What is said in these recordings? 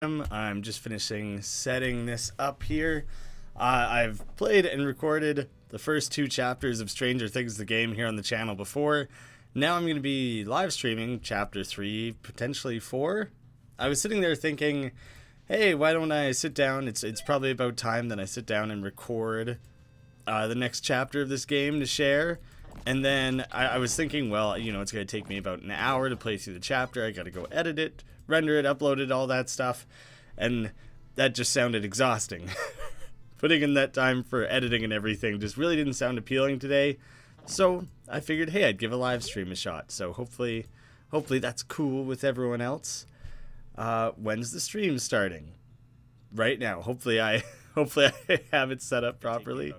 I'm just finishing setting this up here. I've played and recorded the first two chapters of Stranger Things the game here on the channel before. Now I'm going to be live streaming chapter 3, potentially 4. I was sitting there thinking, hey, why don't I sit down? It's probably about time that I sit down and record the next chapter of this game to share. And then I was thinking, well, you know, it's going to take me about an hour to play through the chapter. I got to go edit it, render it, upload it, all that stuff. And that just sounded exhausting. Putting in that time for editing and everything just really didn't sound appealing today. So I figured, hey, I'd give a live stream a shot. So hopefully that's cool with everyone else. When's the stream starting? Right now. Hopefully I have it set up properly.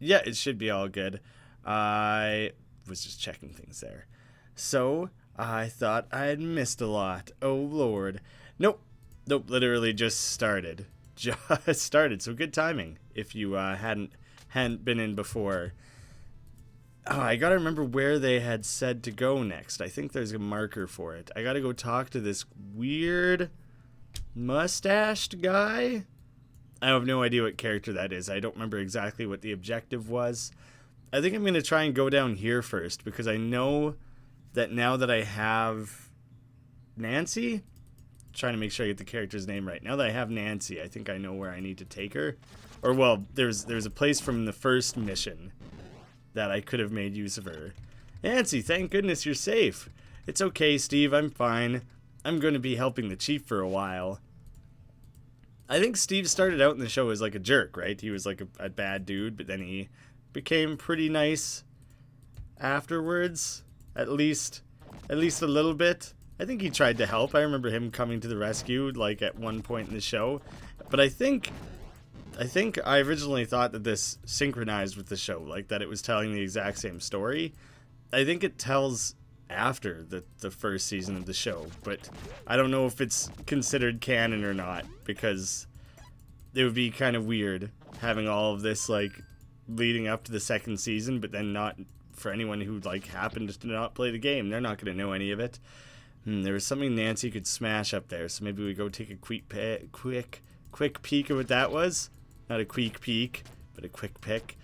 Yeah, it should be all good. I was just checking things there. So I thought I had missed a lot. Oh Lord. Nope, literally just started. So good timing if you hadn't been in before. Oh, I gotta remember where they had said to go next. I think there's a marker for it. I gotta go talk to this weird mustached guy. I have no idea what character that is. I don't remember exactly what the objective was. I think I'm going to try and go down here first because I know that now that I have Nancy, trying to make sure I get the character's name right. Now that I have Nancy, I think I know where I need to take her. Or, well, there's a place from the first mission that I could have made use of her. Nancy, thank goodness you're safe. It's okay, Steve. I'm fine. I'm going to be helping the chief for a while. I think Steve started out in the show as like a jerk, right? He was like a bad dude, but then he became pretty nice afterwards, at least a little bit. I think he tried to help. I remember him coming to the rescue like at one point in the show, but I think I originally thought that this synchronized with the show, like that it was telling the exact same story. I think it tells after the first season of the show, but I don't know if it's considered canon or not, because it would be kind of weird having all of this like leading up to the second season, but then not for anyone who like happened to not play the game. They're not going to know any of it. There was something Nancy could smash up there, so maybe we go take a quick peek at what that was. Not a quick peek, but a quick pick.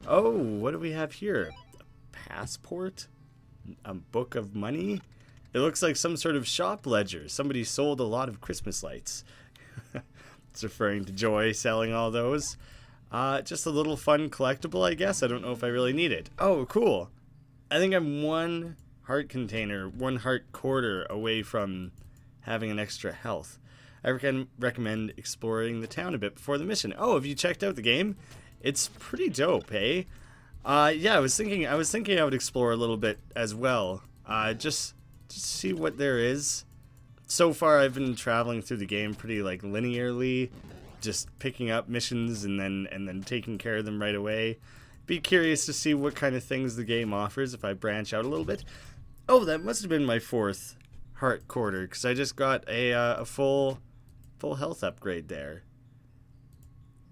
Oh, what do we have here? A passport? A book of money? It looks like some sort of shop ledger. Somebody sold a lot of Christmas lights. It's referring to Joy selling all those. Just a little fun collectible, I guess. I don't know if I really need it. Oh, cool. I think I'm one heart quarter away from having an extra health. I recommend exploring the town a bit before the mission. Oh, have you checked out the game? It's pretty dope, hey? Yeah, I was thinking I would explore a little bit as well. Just see what there is. So far, I've been traveling through the game pretty like linearly, just picking up missions and then taking care of them right away. Be curious to see what kind of things the game offers if I branch out a little bit. Oh, that must have been my 4th heart quarter, because I just got a full health upgrade there.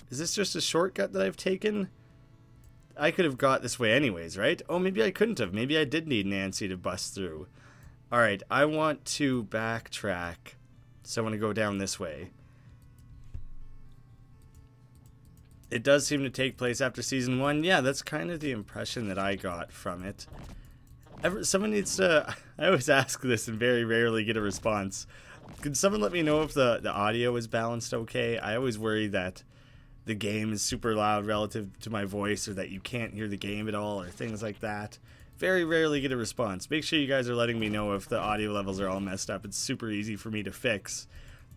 Is this just a shortcut that I've taken? I could have got this way anyways, right? Oh, maybe I couldn't have. Maybe I did need Nancy to bust through. Alright, I want to backtrack, so I want to go down this way. It does seem to take place after season 1. Yeah, that's kind of the impression that I got from it. Someone needs to... I always ask this and very rarely get a response. Could someone let me know if the audio is balanced okay? I always worry that the game is super loud relative to my voice, or that you can't hear the game at all, or things like that. Very rarely get a response. Make sure you guys are letting me know if the audio levels are all messed up. It's super easy for me to fix.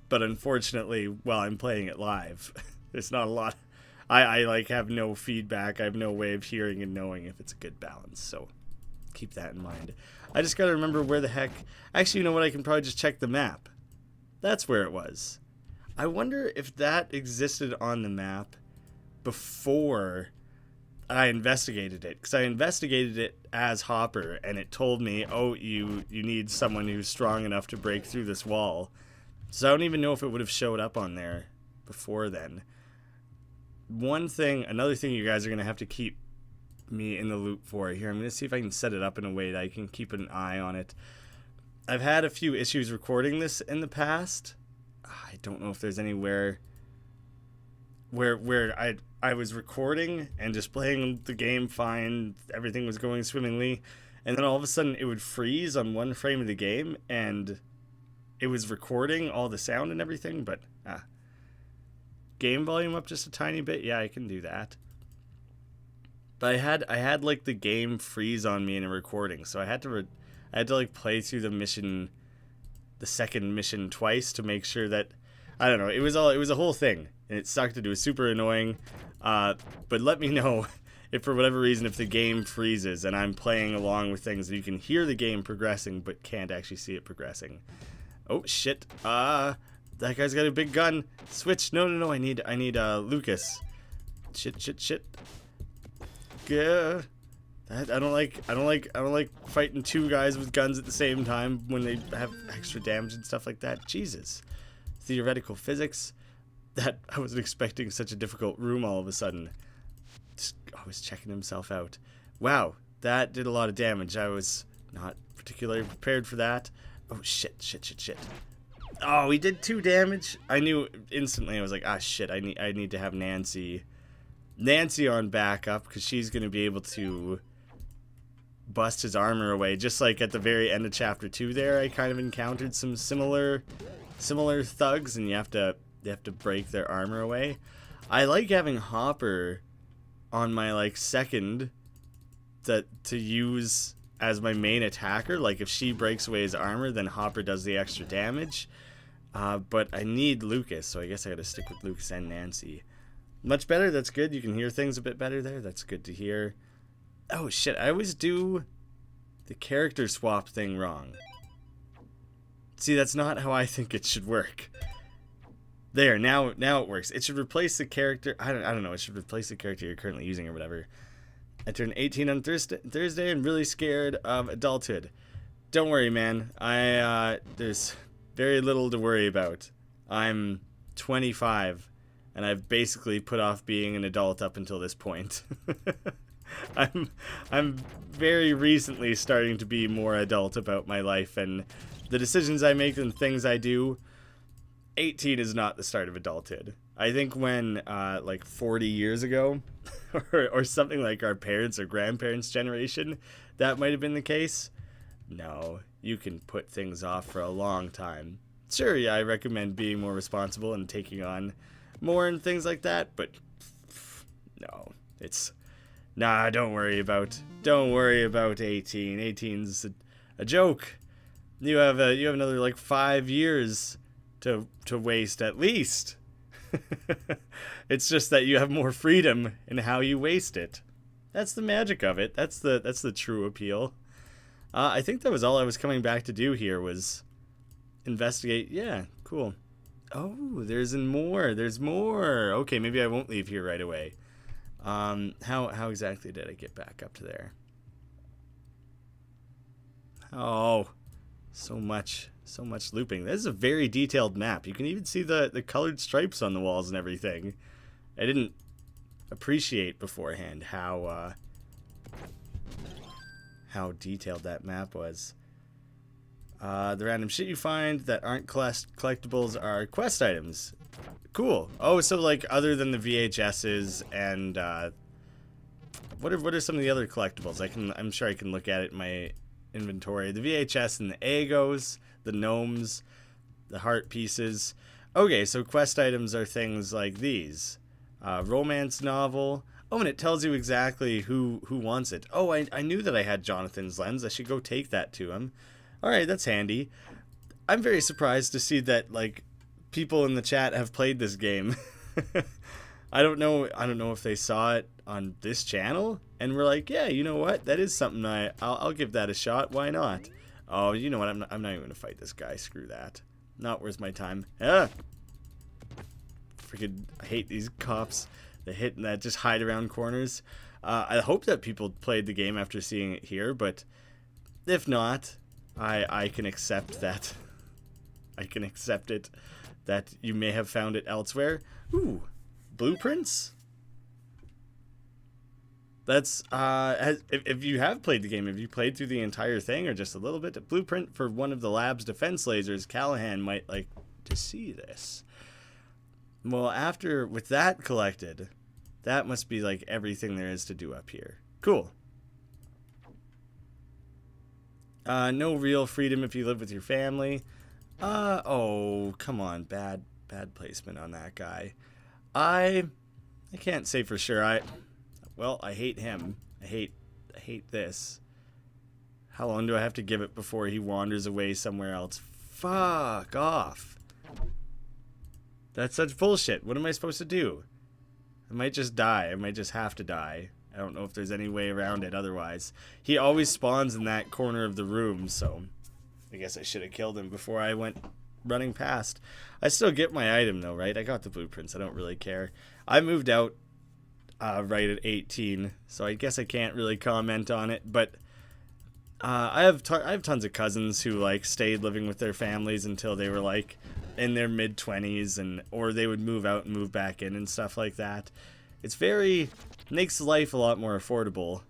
But unfortunately, while I'm playing it live, there's not a lot... I like have no feedback. I have no way of hearing and knowing if it's a good balance, so keep that in mind. I just gotta remember where the heck... Actually, you know what? I can probably just check the map. That's where it was. I wonder if that existed on the map before I investigated it, because I investigated it as Hopper, and it told me, oh, you need someone who's strong enough to break through this wall. So I don't even know if it would have showed up on there before then. Another thing you guys are going to have to keep me in the loop for here. I'm going to see if I can set it up in a way that I can keep an eye on it. I've had a few issues recording this in the past. I don't know if there's anywhere where I was recording and just playing the game fine, everything was going swimmingly, and then all of a sudden it would freeze on one frame of the game, and it was recording all the sound and everything, but game volume up just a tiny bit. Yeah, I can do that. But I had like the game freeze on me in a recording, so I had to like play through the second mission twice to make sure that, I don't know, it was a whole thing, and it sucked. It was super annoying. But let me know if for whatever reason, if the game freezes and I'm playing along with things, you can hear the game progressing but can't actually see it progressing. Oh shit! That guy's got a big gun. Switch! No! I need Lucas. Shit! Yeah. I don't like fighting two guys with guns at the same time when they have extra damage and stuff like that. Jesus. Theoretical physics. That I wasn't expecting such a difficult room all of a sudden. Just always checking himself out. Wow, that did a lot of damage. I was not particularly prepared for that. Oh shit. Oh, he did 2 damage. I knew instantly. I was like, shit, I need to have Nancy on backup, because she's going to be able to bust his armor away. Just like at the very end of chapter 2 there, I kind of encountered some similar thugs, and you have to break their armor away. I like having Hopper on my like second to use as my main attacker. Like if she breaks away his armor, then Hopper does the extra damage. But I need Lucas, so I guess I gotta stick with Lucas and Nancy. Much better, that's good. You can hear things a bit better there. That's good to hear. Oh shit, I always do the character swap thing wrong. See, that's not how I think it should work. There, now it works. It should replace the character. I don't know. It should replace the character you're currently using or whatever. I turned 18 on Thursday and really scared of adulthood. Don't worry, man. There's very little to worry about. I'm 25, and I've basically put off being an adult up until this point. I'm very recently starting to be more adult about my life and the decisions I make and things I do. 18 is not the start of adulthood. I think when like 40 years ago or something like our parents or grandparents' generation, that might have been the case. No, you can put things off for a long time. Sure, yeah, I recommend being more responsible and taking on more and things like that, but no, it's don't worry about 18. 18's a joke. You have another like 5 years to waste at least. It's just that you have more freedom in how you waste it. That's the magic of it. That's the true appeal. I think that was all I was coming back to do here, was investigate. Yeah, cool. Oh, there's more. There's more. Okay, maybe I won't leave here right away. How exactly did I get back up to there? Oh, so much looping. This is a very detailed map. You can even see the colored stripes on the walls and everything. I didn't appreciate beforehand how detailed that map was. The random shit you find that aren't collectibles are quest items. Cool. Oh, so like other than the VHSs and what are some of the other collectibles? I'm sure I can look at it in my inventory. The VHS and the Agos, the gnomes, the heart pieces. Okay, so quest items are things like these. Romance novel. Oh, and it tells you exactly who wants it. Oh, I knew that I had Jonathan's lens. I should go take that to him. Alright, that's handy. I'm very surprised to see that, like, people in the chat have played this game. I don't know if they saw it on this channel and were like, yeah, you know what? That is something I'll give that a shot. Why not? Oh, you know what? I'm not even going to fight this guy. Screw that. Not worth my time. Freaking hate these cops that just hide around corners. I hope that people played the game after seeing it here, but if not, I can accept that. I can accept it that you may have found it elsewhere. Ooh, blueprints? That's if you have played the game, if you played through the entire thing or just a little bit, a blueprint for one of the lab's defense lasers, Callahan might like to see this. Well, with that collected, that must be like everything there is to do up here. Cool. No real freedom if you live with your family. Oh, come on, bad placement on that guy. I can't say for sure. I hate him. I hate this. How long do I have to give it before he wanders away somewhere else? Fuck off. That's such bullshit. What am I supposed to do? I might just die. I might just have to die. I don't know if there's any way around it otherwise. He always spawns in that corner of the room, so I guess I should have killed him before I went running past. I still get my item though, right? I got the blueprints. I don't really care. I moved out right at 18, so I guess I can't really comment on it, but I have tons of cousins who like stayed living with their families until they were like in their mid-20s, or they would move out and move back in and stuff like that. It's makes life a lot more affordable.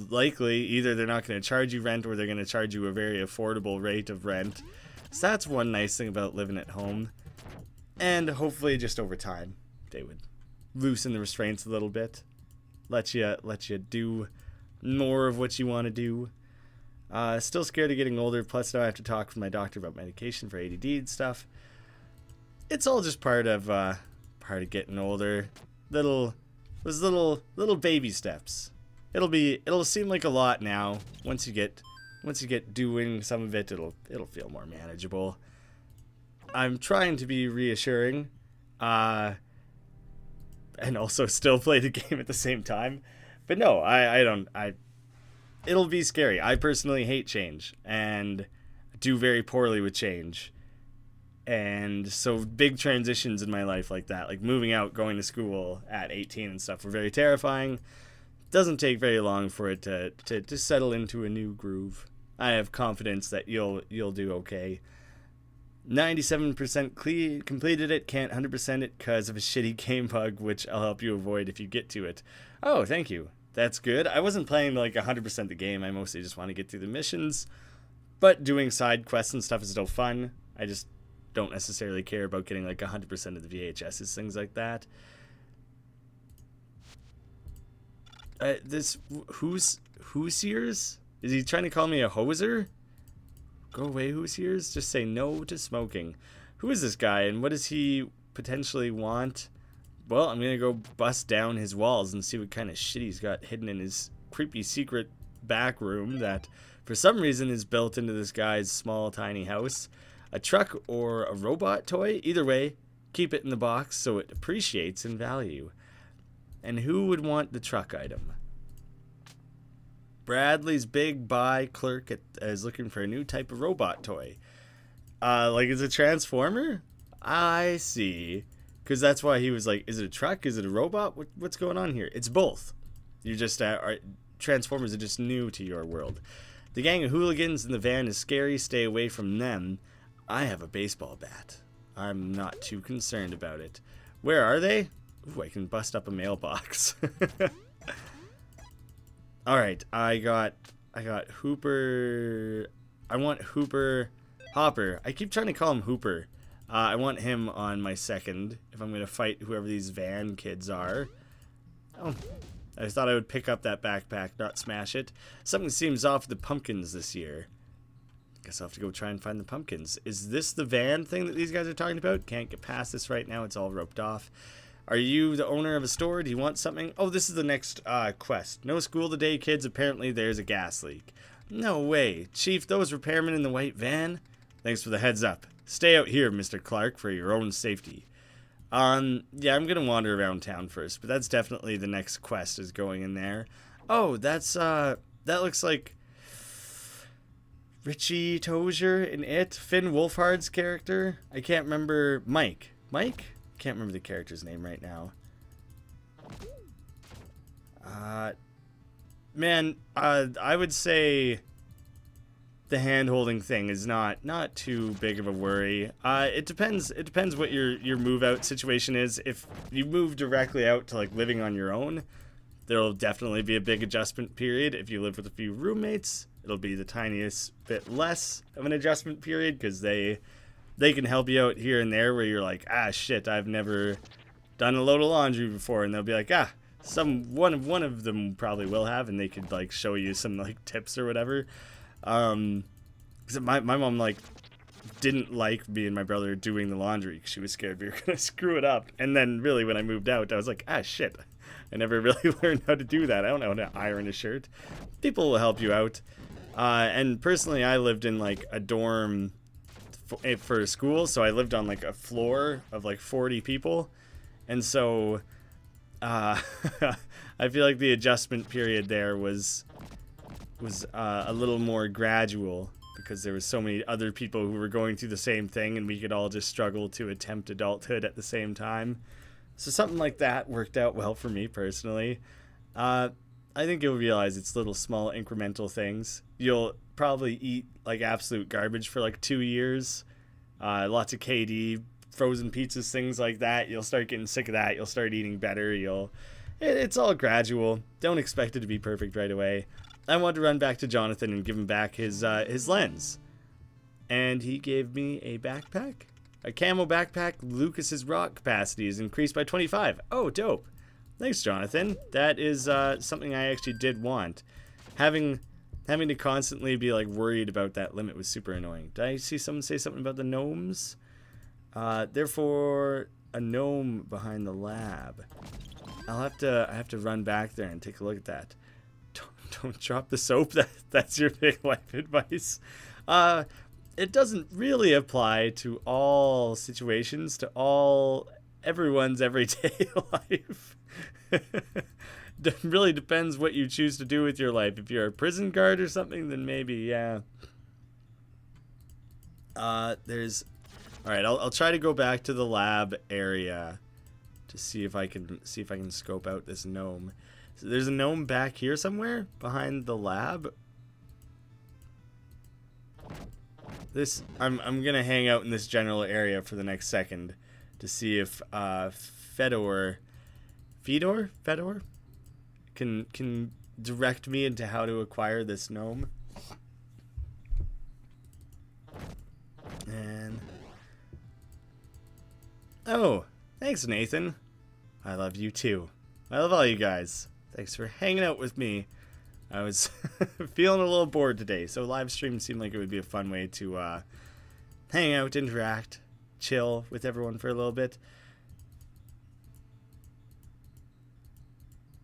Likely either they're not going to charge you rent or they're going to charge you a very affordable rate of rent. So that's one nice thing about living at home. And hopefully just over time they would loosen the restraints a little bit. Let you do more of what you want to do. Still scared of getting older, plus now I have to talk with my doctor about medication for ADD and stuff. It's all just part of getting older. Little baby steps. It'll seem like a lot now. Once you get doing some of it, it'll feel more manageable. I'm trying to be reassuring, and also still play the game at the same time. But no, it'll be scary. I personally hate change and do very poorly with change. And so big transitions in my life like that, like moving out, going to school at 18 and stuff, were very terrifying. Doesn't take very long for it to settle into a new groove. I have confidence that you'll do okay. 97% completed it, can't 100% it because of a shitty game bug, which I'll help you avoid if you get to it. Oh, thank you. That's good. I wasn't playing like 100% the game. I mostly just want to get through the missions. But doing side quests and stuff is still fun. I just don't necessarily care about getting like 100% of the VHSs, things like that. Hoosiers? Is he trying to call me a hoser? Go away, Hoosiers. Just say no to smoking. Who is this guy and what does he potentially want? Well, I'm going to go bust down his walls and see what kind of shit he's got hidden in his creepy secret back room that for some reason is built into this guy's small tiny house. A truck or a robot toy? Either way, keep it in the box so it appreciates in value. And who would want the truck item? Bradley's big buy clerk is looking for a new type of robot toy. Like it's a transformer? I see. Because that's why he was like, is it a truck? Is it a robot? What's going on here? It's both. You just Transformers are just new to your world. The gang of hooligans in the van is scary. Stay away from them. I have a baseball bat. I'm not too concerned about it. Where are they? Ooh, I can bust up a mailbox. Alright, I got Hooper. I want Hopper. I keep trying to call him Hooper. I want him on my second if I'm going to fight whoever these van kids are. Oh, I thought I would pick up that backpack, not smash it. Something seems off with the pumpkins this year. Guess I'll have to go try and find the pumpkins. Is this the van thing that these guys are talking about? Can't get past this right now. It's all roped off. Are you the owner of a store? Do you want something? Oh, this is the next quest. No school today, kids. Apparently there's a gas leak. No way. Chief, those repairmen in the white van? Thanks for the heads up. Stay out here, Mr. Clark, for your own safety. Yeah, I'm going to wander around town first, but that's definitely the next quest is going in there. Oh, that looks like Richie Tozier in It. Finn Wolfhard's character. I can't remember. Mike? Can't remember the character's name right now. Man, I would say the hand-holding thing is not too big of a worry. It depends what your move out situation is. If you move directly out to like living on your own, there'll definitely be a big adjustment period. If you live with a few roommates, it'll be the tiniest bit less of an adjustment period because they they can help you out here and there where you're like, ah, shit, I've never done a load of laundry before, and they'll be like, one of them probably will have, and they could like show you some like tips or whatever. 'Cause my mom like didn't like me and my brother doing the laundry because she was scared we were gonna screw it up. And then really when I moved out, I was like, ah, shit, I never really learned how to do that. I don't know how to iron a shirt. People will help you out. And personally, I lived in like a dorm for school, so I lived on like a floor of like 40 people, and so I feel like the adjustment period there was a little more gradual because there was so many other people who were going through the same thing, and we could all just struggle to attempt adulthood at the same time. So something like that worked out well for me personally. I think you'll realize it's little small incremental things. You'll probably eat like absolute garbage for like 2 years. Lots of KD, frozen pizzas, things like that. You'll start getting sick of that. You'll start eating better. It's all gradual. Don't expect it to be perfect right away. I wanted to run back to Jonathan and give him back his lens. And he gave me a backpack. A camo backpack. Lucas's rock capacity is increased by 25. Oh, dope. Thanks, Jonathan. That is something I actually did want. Having to constantly be like worried about that limit was super annoying. Did I see someone say something about the gnomes? Therefore, a gnome behind the lab. I have to run back there and take a look at that. Don't drop the soap. That's your big life advice. It doesn't really apply to all situations, to everyone's everyday life. It really depends what you choose to do with your life. If you're a prison guard or something, then maybe, yeah. All right, I'll try to go back to the lab area to see if I can scope out this gnome. So there's a gnome back here somewhere behind the lab. I'm gonna hang out in this general area for the next second to see if Fedor can direct me into how to acquire this gnome. And oh, thanks, Nathan. I love you too. I love all you guys. Thanks for hanging out with me. I was feeling a little bored today, so live stream seemed like it would be a fun way to hang out, interact, chill with everyone for a little bit.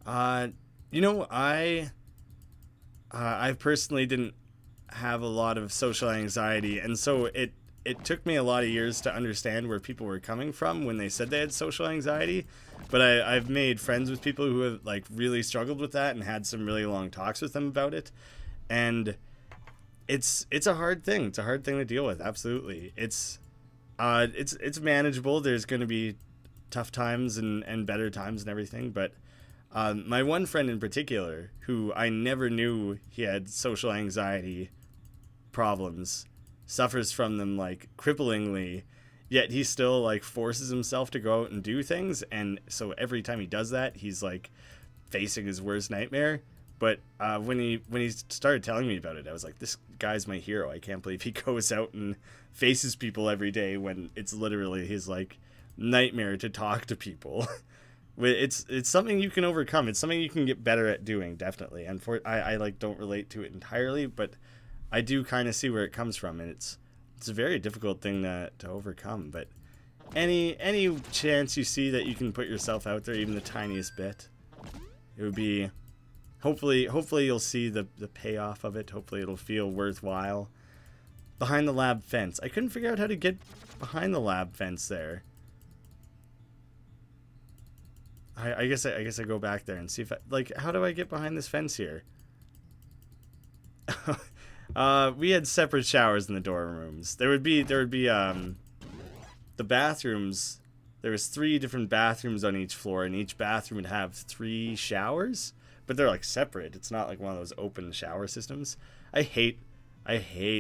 You know, I personally didn't have a lot of social anxiety, and so it took me a lot of years to understand where people were coming from when they said they had social anxiety. But I've made friends with people who have like really struggled with that and had some really long talks with them about it. And it's a hard thing. It's a hard thing to deal with. Absolutely. It's manageable. There's going to be tough times and better times and everything. But my one friend in particular, who I never knew he had social anxiety problems, suffers from them like cripplingly, yet he still like forces himself to go out and do things. And so every time he does that, he's like facing his worst nightmare. But when he started telling me about it, I was like, this guy's my hero. I can't believe he goes out and faces people every day when it's literally his like nightmare to talk to people. It's something you can overcome. It's something you can get better at doing, definitely. And I like don't relate to it entirely, but I do kind of see where it comes from, and it's a very difficult thing to overcome. But any chance you see that you can put yourself out there, even the tiniest bit, it would be hopefully you'll see the payoff of it. Hopefully it'll feel worthwhile. Behind the lab fence. I couldn't figure out how to get behind the lab fence there. I guess I go back there and see if how do I get behind this fence here? We had separate showers in the dorm rooms. There would be the bathrooms. There was 3 different bathrooms on each floor, and each bathroom would have 3 showers, but they're like separate. It's not like one of those open shower systems. I hate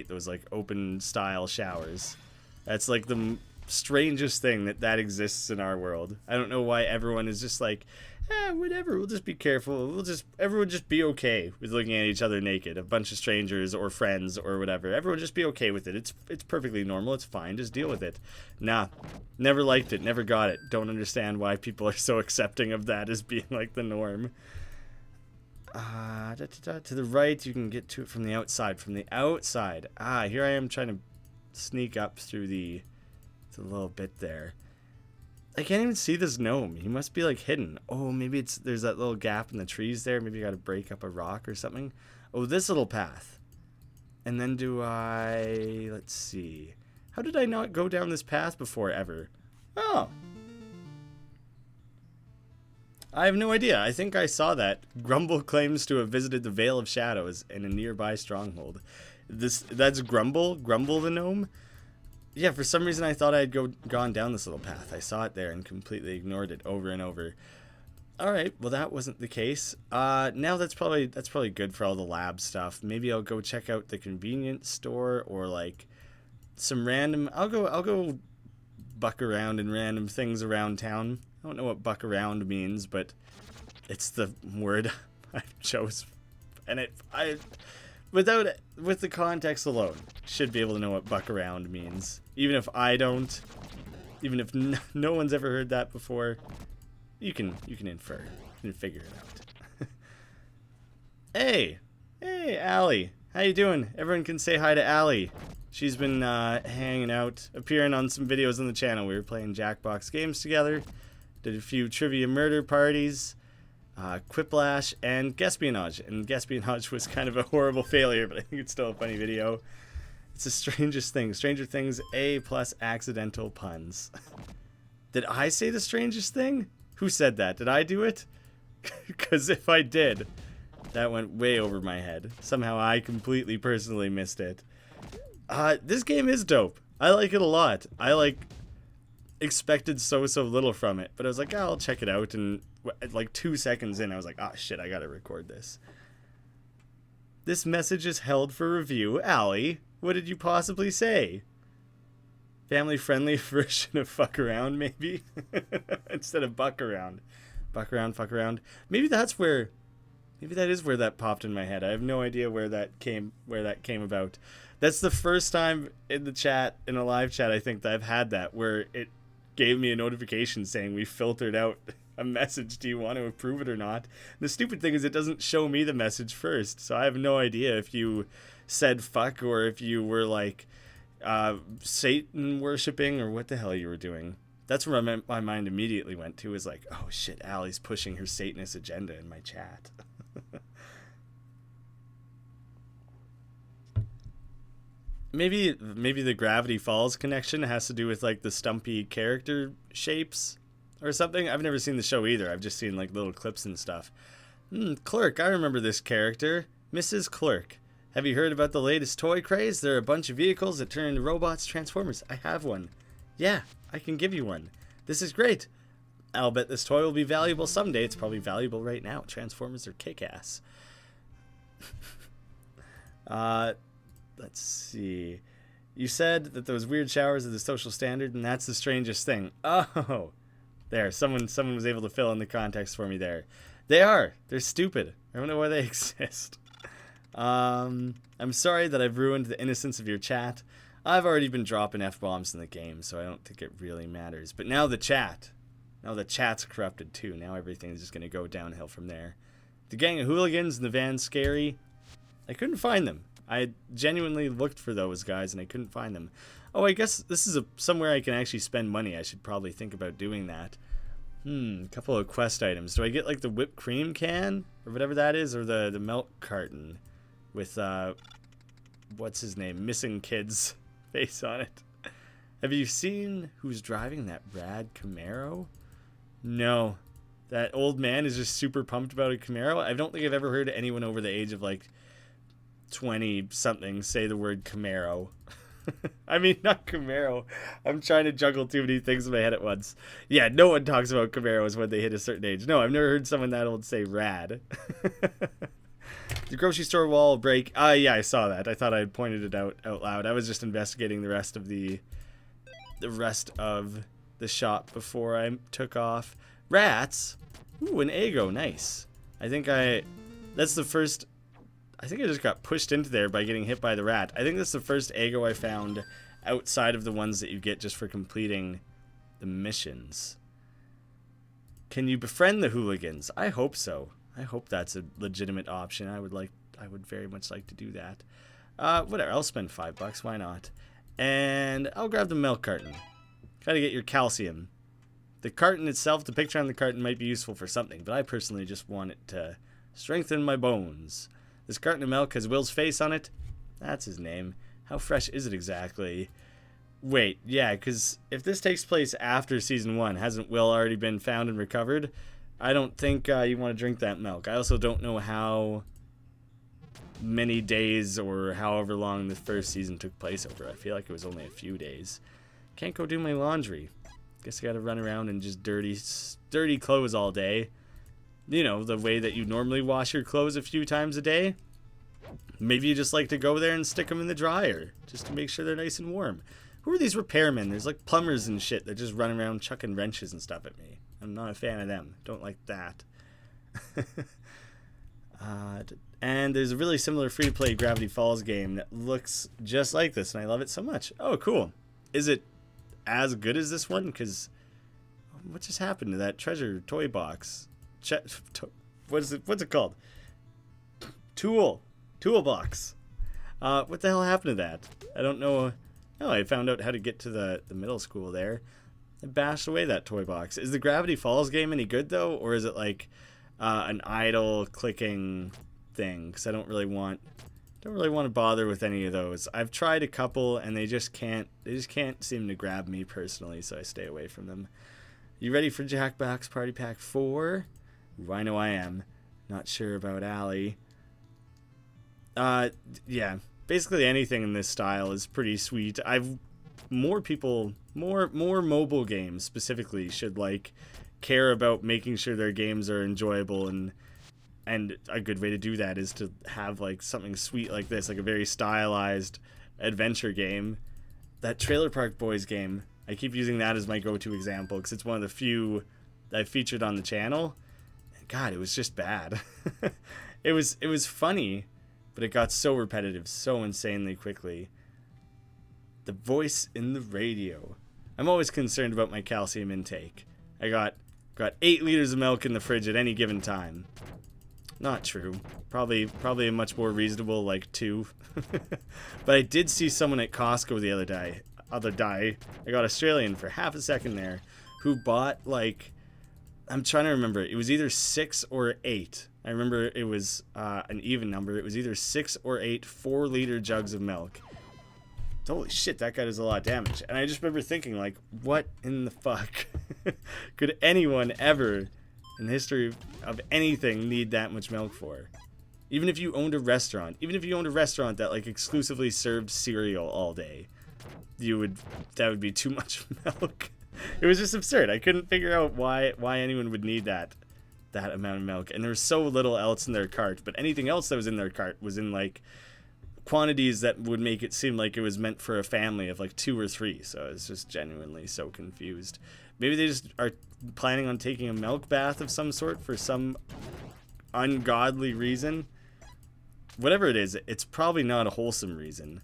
those like open style showers. That's like the strangest thing that exists in our world. I don't know why everyone is just like, whatever, we'll just be careful. Everyone just be okay with looking at each other naked. A bunch of strangers or friends or whatever. Everyone just be okay with it. It's perfectly normal. It's fine. Just deal with it. Nah, never liked it. Never got it. Don't understand why people are so accepting of that as being like the norm. To the right, you can get to it from the outside. From the outside. Here I am trying to sneak up through the little bit there. I can't even see this gnome. He must be like hidden. Oh, maybe there's that little gap in the trees there. Maybe you gotta break up a rock or something. Oh, this little path. And then let's see. How did I not go down this path before ever? Oh. I have no idea. I think I saw that. Grumble claims to have visited the Vale of Shadows in a nearby stronghold. That's Grumble? Grumble the gnome? Yeah, for some reason I thought I had gone down this little path. I saw it there and completely ignored it over and over. Alright, well that wasn't the case. Now that's probably good for all the lab stuff. Maybe I'll go check out the convenience store or like some random... I'll go buck around in random things around town. I don't know what buck around means, but it's the word I chose. And with the context alone, should be able to know what buck around means. Even if I don't, even if no one's ever heard that before, you can infer, you can figure it out. Hey, Allie, how you doing? Everyone can say hi to Allie. She's been hanging out, appearing on some videos on the channel. We were playing Jackbox games together, did a few trivia murder parties. Quiplash, and Guespionage. And Guespionage was kind of a horrible failure, but I think it's still a funny video. It's the strangest thing. Stranger Things A plus accidental puns. Did I say the strangest thing? Who said that? Did I do it? Because if I did, that went way over my head. Somehow I completely personally missed it. This game is dope. I like it a lot. I expected so little from it, but I was like, I'll check it out, and like 2 seconds in I was like, shit, I gotta record this. This message is held for review. Allie, what did you possibly say? Family friendly version of fuck around, maybe? Instead of buck around. Buck around, fuck around. Maybe that is where that popped in my head. I have no idea where that came about. That's the first time in the chat, in a live chat, I think, that I've had that, where it gave me a notification saying we filtered out a message. Do you want to approve it or not? The stupid thing is it doesn't show me the message first, so I have no idea if you said fuck or if you were like Satan worshipping or what the hell you were doing. That's where my mind immediately went to, is like, oh shit, Allie's pushing her Satanist agenda in my chat. Maybe the Gravity Falls connection has to do with like the stumpy character shapes or something. I've never seen the show either. I've just seen like little clips and stuff. Clerk, I remember this character. Mrs. Clerk. Have you heard about the latest toy craze? There are a bunch of vehicles that turn into robots, Transformers. I have one. Yeah, I can give you one. This is great. I'll bet this toy will be valuable someday. It's probably valuable right now. Transformers are kick-ass. Let's see. You said that those weird showers are the social standard, and that's the strangest thing. Oh, there. Someone was able to fill in the context for me there. They are. They're stupid. I don't know why they exist. I'm sorry that I've ruined the innocence of your chat. I've already been dropping F-bombs in the game, so I don't think it really matters. But now the chat's corrupted too. Now everything's just going to go downhill from there. The gang of hooligans and the van scary. I couldn't find them. I genuinely looked for those guys and I couldn't find them. Oh, I guess this is somewhere I can actually spend money. I should probably think about doing that. A couple of quest items. Do I get like the whipped cream can or whatever that is, or the milk carton with what's his name, Missing Kid's face on it? Have you seen who's driving that rad Camaro? No. That old man is just super pumped about a Camaro. I don't think I've ever heard anyone over the age of like 20 something say the word Camaro. I mean, not Camaro. I'm trying to juggle too many things in my head at once. Yeah, no one talks about Camaros when they hit a certain age. No, I've never heard someone that old say rad. The grocery store wall break. Yeah, I saw that. I thought I pointed it out loud. I was just investigating the rest of the rest of the shop before I took off. Rats? Ooh, an Eggo, nice. That's the first, I think I just got pushed into there by getting hit by the rat. I think that's the first Eggo I found outside of the ones that you get just for completing the missions. Can you befriend the hooligans? I hope so. I hope that's a legitimate option. I would very much like to do that. Whatever, I'll spend $5, why not? And I'll grab the milk carton. Gotta get your calcium. The carton itself, the picture on the carton might be useful for something, but I personally just want it to strengthen my bones. This carton of milk has Will's face on it. That's his name. How fresh is it exactly? Wait, yeah, because if this takes place after Season 1, hasn't Will already been found and recovered? I don't think you want to drink that milk. I also don't know how many days or however long the first season took place over. I feel like it was only a few days. Can't go do my laundry. Guess I gotta run around in just dirty clothes all day. You know, the way that you normally wash your clothes a few times a day. Maybe you just like to go there and stick them in the dryer just to make sure they're nice and warm. Who are these repairmen? There's like plumbers and shit that just run around chucking wrenches and stuff at me. I'm not a fan of them. Don't like that. And there's a really similar free-to-play Gravity Falls game that looks just like this, and I love it so much. Oh, cool. Is it as good as this one? Because what just happened to that treasure toy box? What's it called? Toolbox. What the hell happened to that? I don't know. Oh, I found out how to get to the middle school there. I bashed away that toy box. Is the Gravity Falls game any good though, or is it like an idle clicking thing? Because I don't really want to bother with any of those. I've tried a couple and they just can't seem to grab me personally, so I stay away from them. You ready for Jackbox Party Pack 4? I know I am. Not sure about Allie. Yeah. Basically anything in this style is pretty sweet. More mobile games specifically should care about making sure their games are enjoyable, and a good way to do that is to have something sweet like this, like a very stylized adventure game. That Trailer Park Boys game, I keep using that as my go-to example because it's one of the few that I've featured on the channel. God, it was just bad. It was funny, but it got so repetitive so insanely quickly. The voice in the radio. I'm always concerned about my calcium intake. I got 8 liters of milk in the fridge at any given time. Not true. Probably a much more reasonable 2. But I did see someone at Costco the other day. I got Australian for half a second there, who bought I'm trying to remember. It was either 6 or 8. I remember it was an even number. It was either 6 or 8 4-liter jugs of milk. Holy shit, that guy does a lot of damage. And I just remember thinking, what in the fuck could anyone ever in the history of anything need that much milk for? Even if you owned a restaurant. Even if you owned a restaurant that exclusively served cereal all day, that would be too much milk. It was just absurd. I couldn't figure out why anyone would need that amount of milk. And there was so little else in their cart, but anything else that was in their cart was in quantities that would make it seem like it was meant for a family of 2 or 3. So I was just genuinely so confused. Maybe they just are planning on taking a milk bath of some sort for some ungodly reason. Whatever it is, it's probably not a wholesome reason.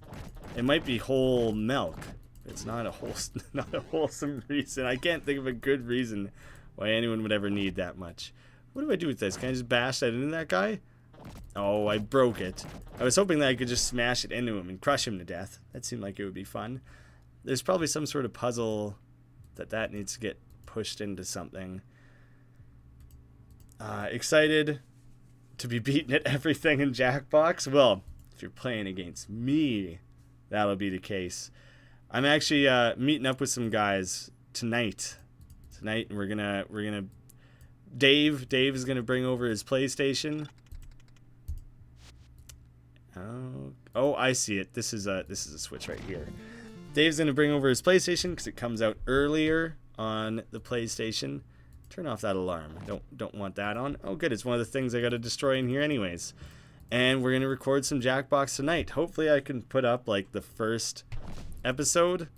It might be whole milk. It's not a wholesome reason. I can't think of a good reason why anyone would ever need that much. What do I do with this? Can I just bash that into that guy? Oh, I broke it. I was hoping that I could just smash it into him and crush him to death. That seemed like it would be fun. There's probably some sort of puzzle that needs to get pushed into something. Excited to be beaten at everything in Jackbox? Well, if you're playing against me, that'll be the case. I'm actually meeting up with some guys tonight, and we're gonna Dave is gonna bring over his PlayStation. Oh, I see it. This is a switch right here. Dave's gonna bring over his PlayStation because it comes out earlier on the PlayStation. Turn off that alarm. Don't want that on. Oh, good. It's one of the things I got to destroy in here anyways. And we're gonna record some Jackbox tonight. Hopefully, I can put up the first episode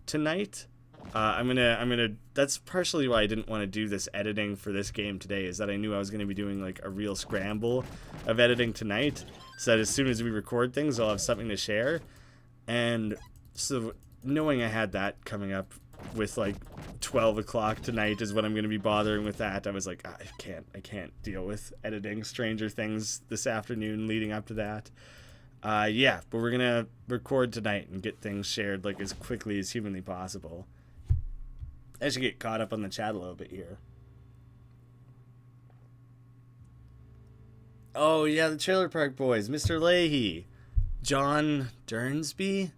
tonight. That's partially why I didn't want to do this editing for this game today, is that I knew I was going to be doing like a real scramble of editing tonight, so that as soon as we record things, I'll have something to share. And so knowing I had that coming up with like 12 o'clock tonight is when I'm going to be bothering with that, I was like, I can't deal with editing Stranger Things this afternoon leading up to that. Yeah, but we're going to record tonight and get things shared like as quickly as humanly possible. I should get caught up on the chat a little bit here. Oh, yeah, the Trailer Park Boys. Mr. Leahy. John Dernsby?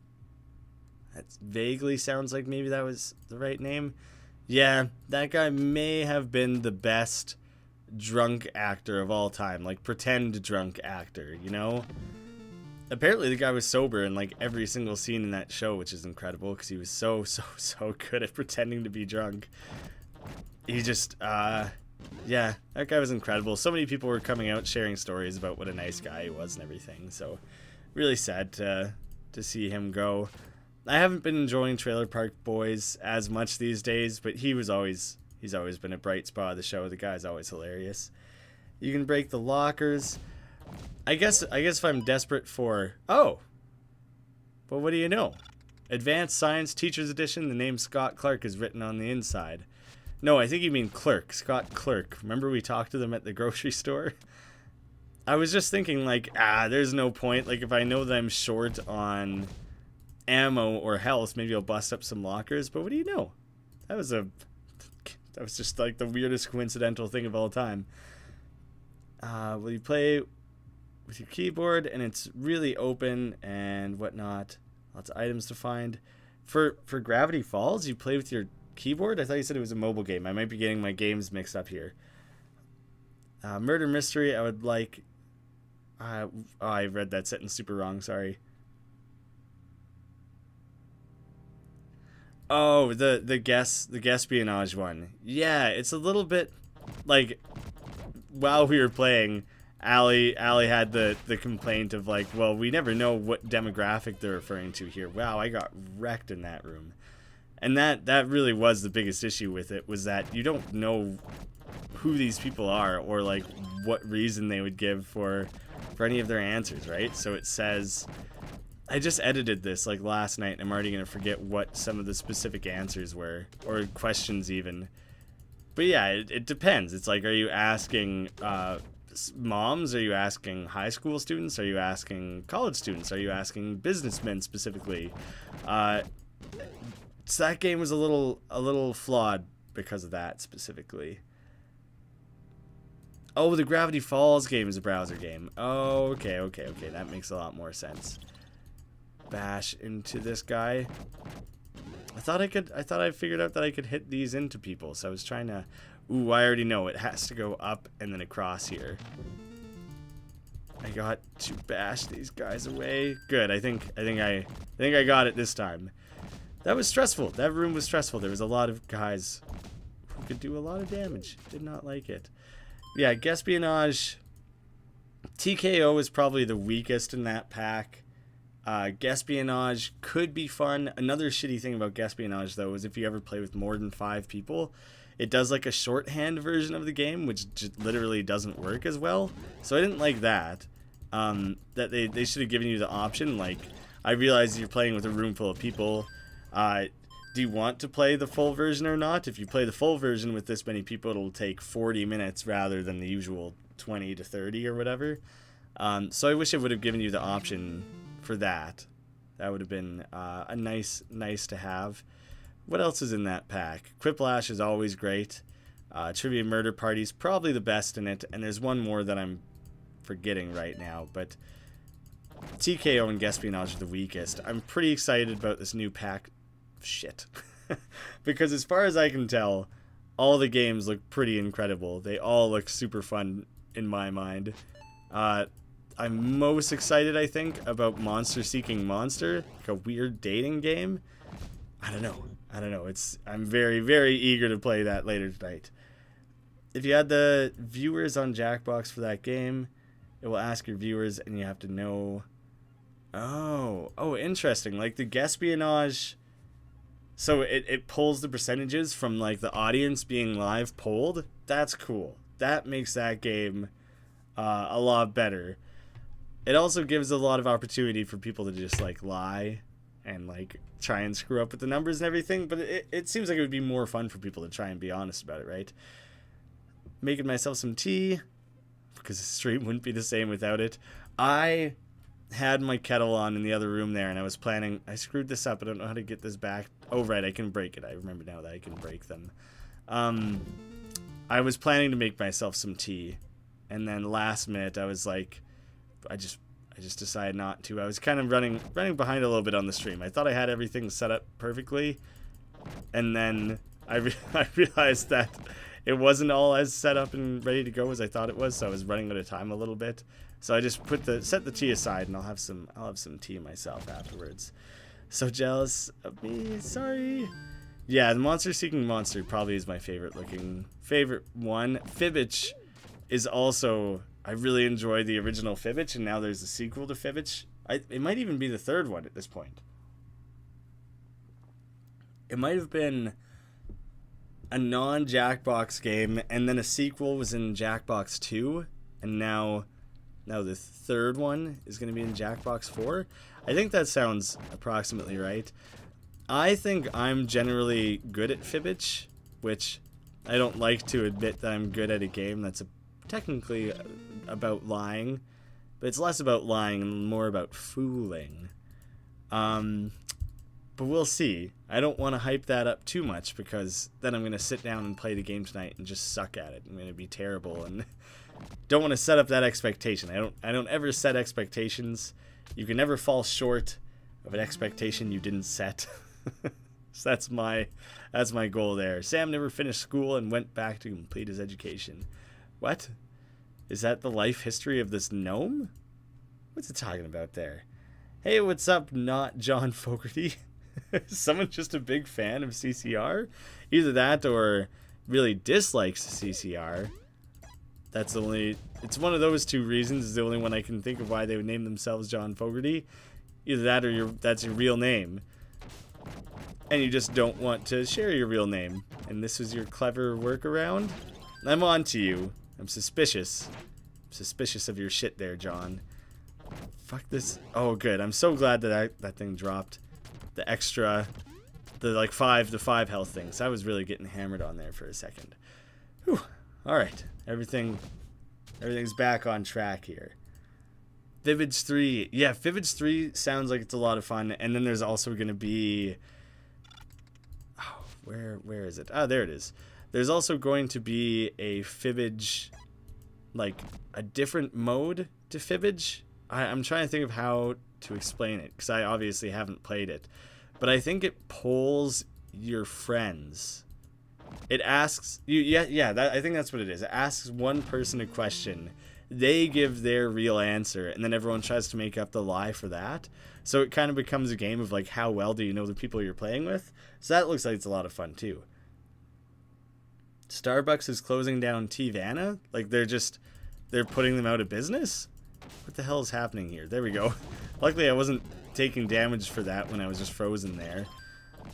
That vaguely sounds like maybe that was the right name. Yeah, that guy may have been the best drunk actor of all time. Like, pretend drunk actor, you know? Apparently the guy was sober in like every single scene in that show, which is incredible because he was so good at pretending to be drunk. He just, yeah, that guy was incredible. So many people were coming out sharing stories about what a nice guy he was and everything. So really sad to see him go. I haven't been enjoying Trailer Park Boys as much these days, but he's always been a bright spot of the show. The guy's always hilarious. You can break the lockers. I guess if I'm desperate for... Oh! Well, what do you know? Advanced Science Teacher's Edition, the name Scott Clark is written on the inside. No, I think you mean Clerk. Scott Clerk. Remember we talked to them at the grocery store? I was just thinking, like, there's no point. Like, if I know that I'm short on ammo or health, maybe I'll bust up some lockers. But what do you know? That was just, like, the weirdest coincidental thing of all time. Will you play... with your keyboard, and it's really open and whatnot. Lots of items to find. For Gravity Falls, you play with your keyboard? I thought you said it was a mobile game. I might be getting my games mixed up here. Murder Mystery, I would like... I read that sentence super wrong, sorry. Oh, the espionage one. Yeah, it's a little bit like while we were playing, Allie had the complaint of like, well, we never know what demographic they're referring to here. Wow, I got wrecked in that room. And that really was the biggest issue with it, was that you don't know who these people are or like what reason they would give for any of their answers, right? So it says, I just edited this like last night and I'm already going to forget what some of the specific answers were, or questions even. But yeah, it depends. It's like, are you asking moms? Are you asking high school students? Are you asking college students? Are you asking businessmen specifically? So that game was a little flawed because of that specifically. Oh, the Gravity Falls game is a browser game. Oh, okay. That makes a lot more sense. Bash into this guy. I thought I figured out that I could hit these into people, so I was trying to... Ooh, I already know it has to go up and then across here. I got to bash these guys away. Good. I think I got it this time. That was stressful. That room was stressful. There was a lot of guys who could do a lot of damage. Did not like it. Yeah, Espionage. TKO is probably the weakest in that pack. Espionage could be fun. Another shitty thing about Espionage, though, is if you ever play with more than 5 people, it does like a shorthand version of the game, which literally doesn't work as well. So I didn't like that. That they should have given you the option. Like, I realize you're playing with a room full of people. Do you want to play the full version or not? If you play the full version with this many people, it'll take 40 minutes rather than the usual 20 to 30 or whatever. So I wish it would have given you the option for that. That would have been a nice to have. What else is in that pack? Quiplash is always great. Trivia Murder Party's probably the best in it, and there's one more that I'm forgetting right now, but TKO and Espionage are the weakest. I'm pretty excited about this new pack. Shit. Because as far as I can tell, all the games look pretty incredible. They all look super fun in my mind. I'm most excited, I think, about Monster Seeking Monster, like a weird dating game. I don't know. I'm very eager to play that later tonight. If you had the viewers on Jackbox for that game, it will ask your viewers, and you have to know. Oh, interesting. Like the Espionage So it pulls the percentages from like the audience being live polled. That's cool. That makes that game a lot better. It also gives a lot of opportunity for people to just like lie and like try and screw up with the numbers and everything, but it seems like it would be more fun for people to try and be honest about it, right? Making myself some tea, because the stream wouldn't be the same without it. I had my kettle on in the other room there, and I was planning, I screwed this up, I don't know how to get this back. Oh right, I can break it. I remember now that I can break them. I was planning to make myself some tea, and then last minute I was like, I just decided not to. I was kind of running behind a little bit on the stream. I thought I had everything set up perfectly, and then I realized that it wasn't all as set up and ready to go as I thought it was. So I was running out of time a little bit. So I just set the tea aside, and I'll have some tea myself afterwards. So jealous of me. Sorry. Yeah, the Monster Seeking Monster probably is my favorite one. Fibbage is also. I really enjoyed the original Fibbage, and now there's a sequel to Fibbage. It might even be the third one at this point. It might have been a non-Jackbox game, and then a sequel was in Jackbox 2, and now the third one is going to be in Jackbox 4. I think that sounds approximately right. I think I'm generally good at Fibbage, which I don't like to admit that I'm good at a game that's technically about lying, but it's less about lying and more about fooling. But we'll see. I don't want to hype that up too much, because then I'm going to sit down and play the game tonight and just suck at it. I'm going to be terrible, and don't want to set up that expectation. I don't ever set expectations. You can never fall short of an expectation you didn't set. So that's my goal there. Sam never finished school and went back to complete his education. What? Is that the life history of this gnome? What's it talking about there? Hey, what's up, not John Fogerty? Is someone just a big fan of CCR? Either that or really dislikes CCR. It's one of those two reasons. Is the only one I can think of why they would name themselves John Fogerty. Either that or that's your real name, and you just don't want to share your real name. And this was your clever workaround? I'm on to you. I'm suspicious. I'm suspicious of your shit there, John. Fuck this. Oh, good. I'm so glad that thing dropped. The extra, the like 5 to 5 health things. I was really getting hammered on there for a second. Whew. All right. Everything's back on track here. Fibbage 3. Yeah, Fibbage 3 sounds like it's a lot of fun. And then there's also going to be... Oh, where is it? Ah, there it is. There's also going to be a Fibbage, like a different mode to Fibbage. I'm trying to think of how to explain it, because I obviously haven't played it. But I think it polls your friends. It asks you, I think that's what it is. It asks one person a question. They give their real answer, and then everyone tries to make up the lie for that. So it kind of becomes a game of like, how well do you know the people you're playing with? So that looks like it's a lot of fun too. Starbucks is closing down Tivana? Like they're putting them out of business? What the hell is happening here? There we go. Luckily I wasn't taking damage for that when I was just frozen there.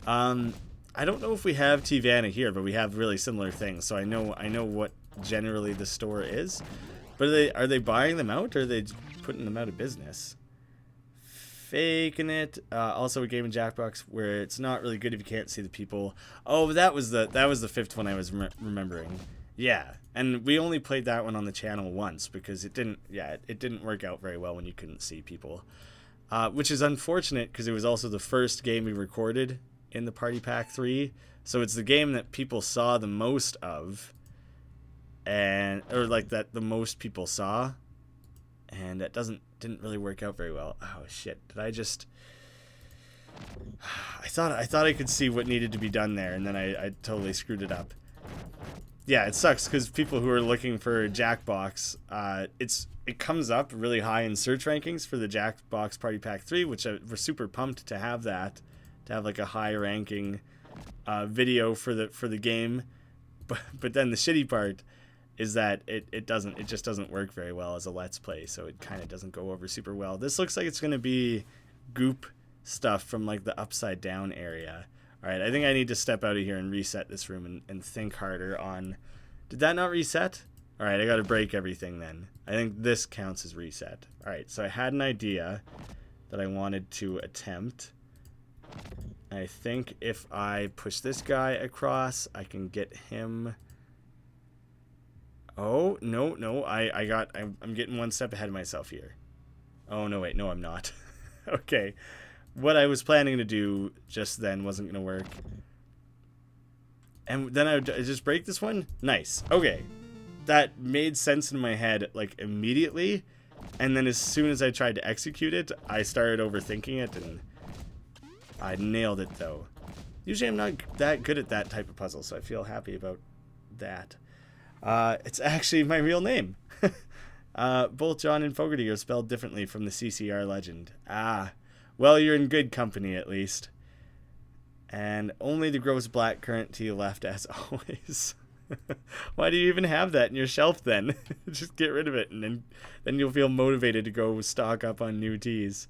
I don't know if we have Tivana here, but we have really similar things, so I know what generally the store is. But are they buying them out, or are they putting them out of business? Faking it. Also a game in Jackbox where it's not really good if you can't see the people. Oh, that was the fifth one I was remembering. Yeah, and we only played that one on the channel once because it didn't work out very well when you couldn't see people, which is unfortunate because it was also the first game we recorded in the Party Pack 3, so it's the game that people saw the most of, or like that the most people saw, and that didn't really work out very well. Oh shit! I thought I could see what needed to be done there, and then I totally screwed it up. Yeah, it sucks because people who are looking for Jackbox, it comes up really high in search rankings for the Jackbox Party Pack 3, which we're super pumped to have that, to have like a high ranking video for the game. But then the shitty part is that it just doesn't work very well as a Let's Play, so it kind of doesn't go over super well. This looks like it's going to be goop stuff from like the Upside Down area. Alright, I think I need to step out of here and reset this room and think harder on... Did that not reset? Alright, I gotta break everything then. I think this counts as reset. Alright, so I had an idea that I wanted to attempt. I think if I push this guy across, I can get him... Oh, no, I'm getting one step ahead of myself here. Oh, no, wait, no, I'm not. Okay. What I was planning to do just then wasn't going to work. And then I would just break this one? Nice. Okay. That made sense in my head, like, immediately. And then as soon as I tried to execute it, I started overthinking it, and I nailed it, though. Usually I'm not that good at that type of puzzle, so I feel happy about that. It's actually my real name. Both John and Fogarty are spelled differently from the CCR legend. Ah. Well, you're in good company, at least. And only the gross black currant tea left, as always. Why do you even have that in your shelf, then? Just get rid of it, and then you'll feel motivated to go stock up on new teas.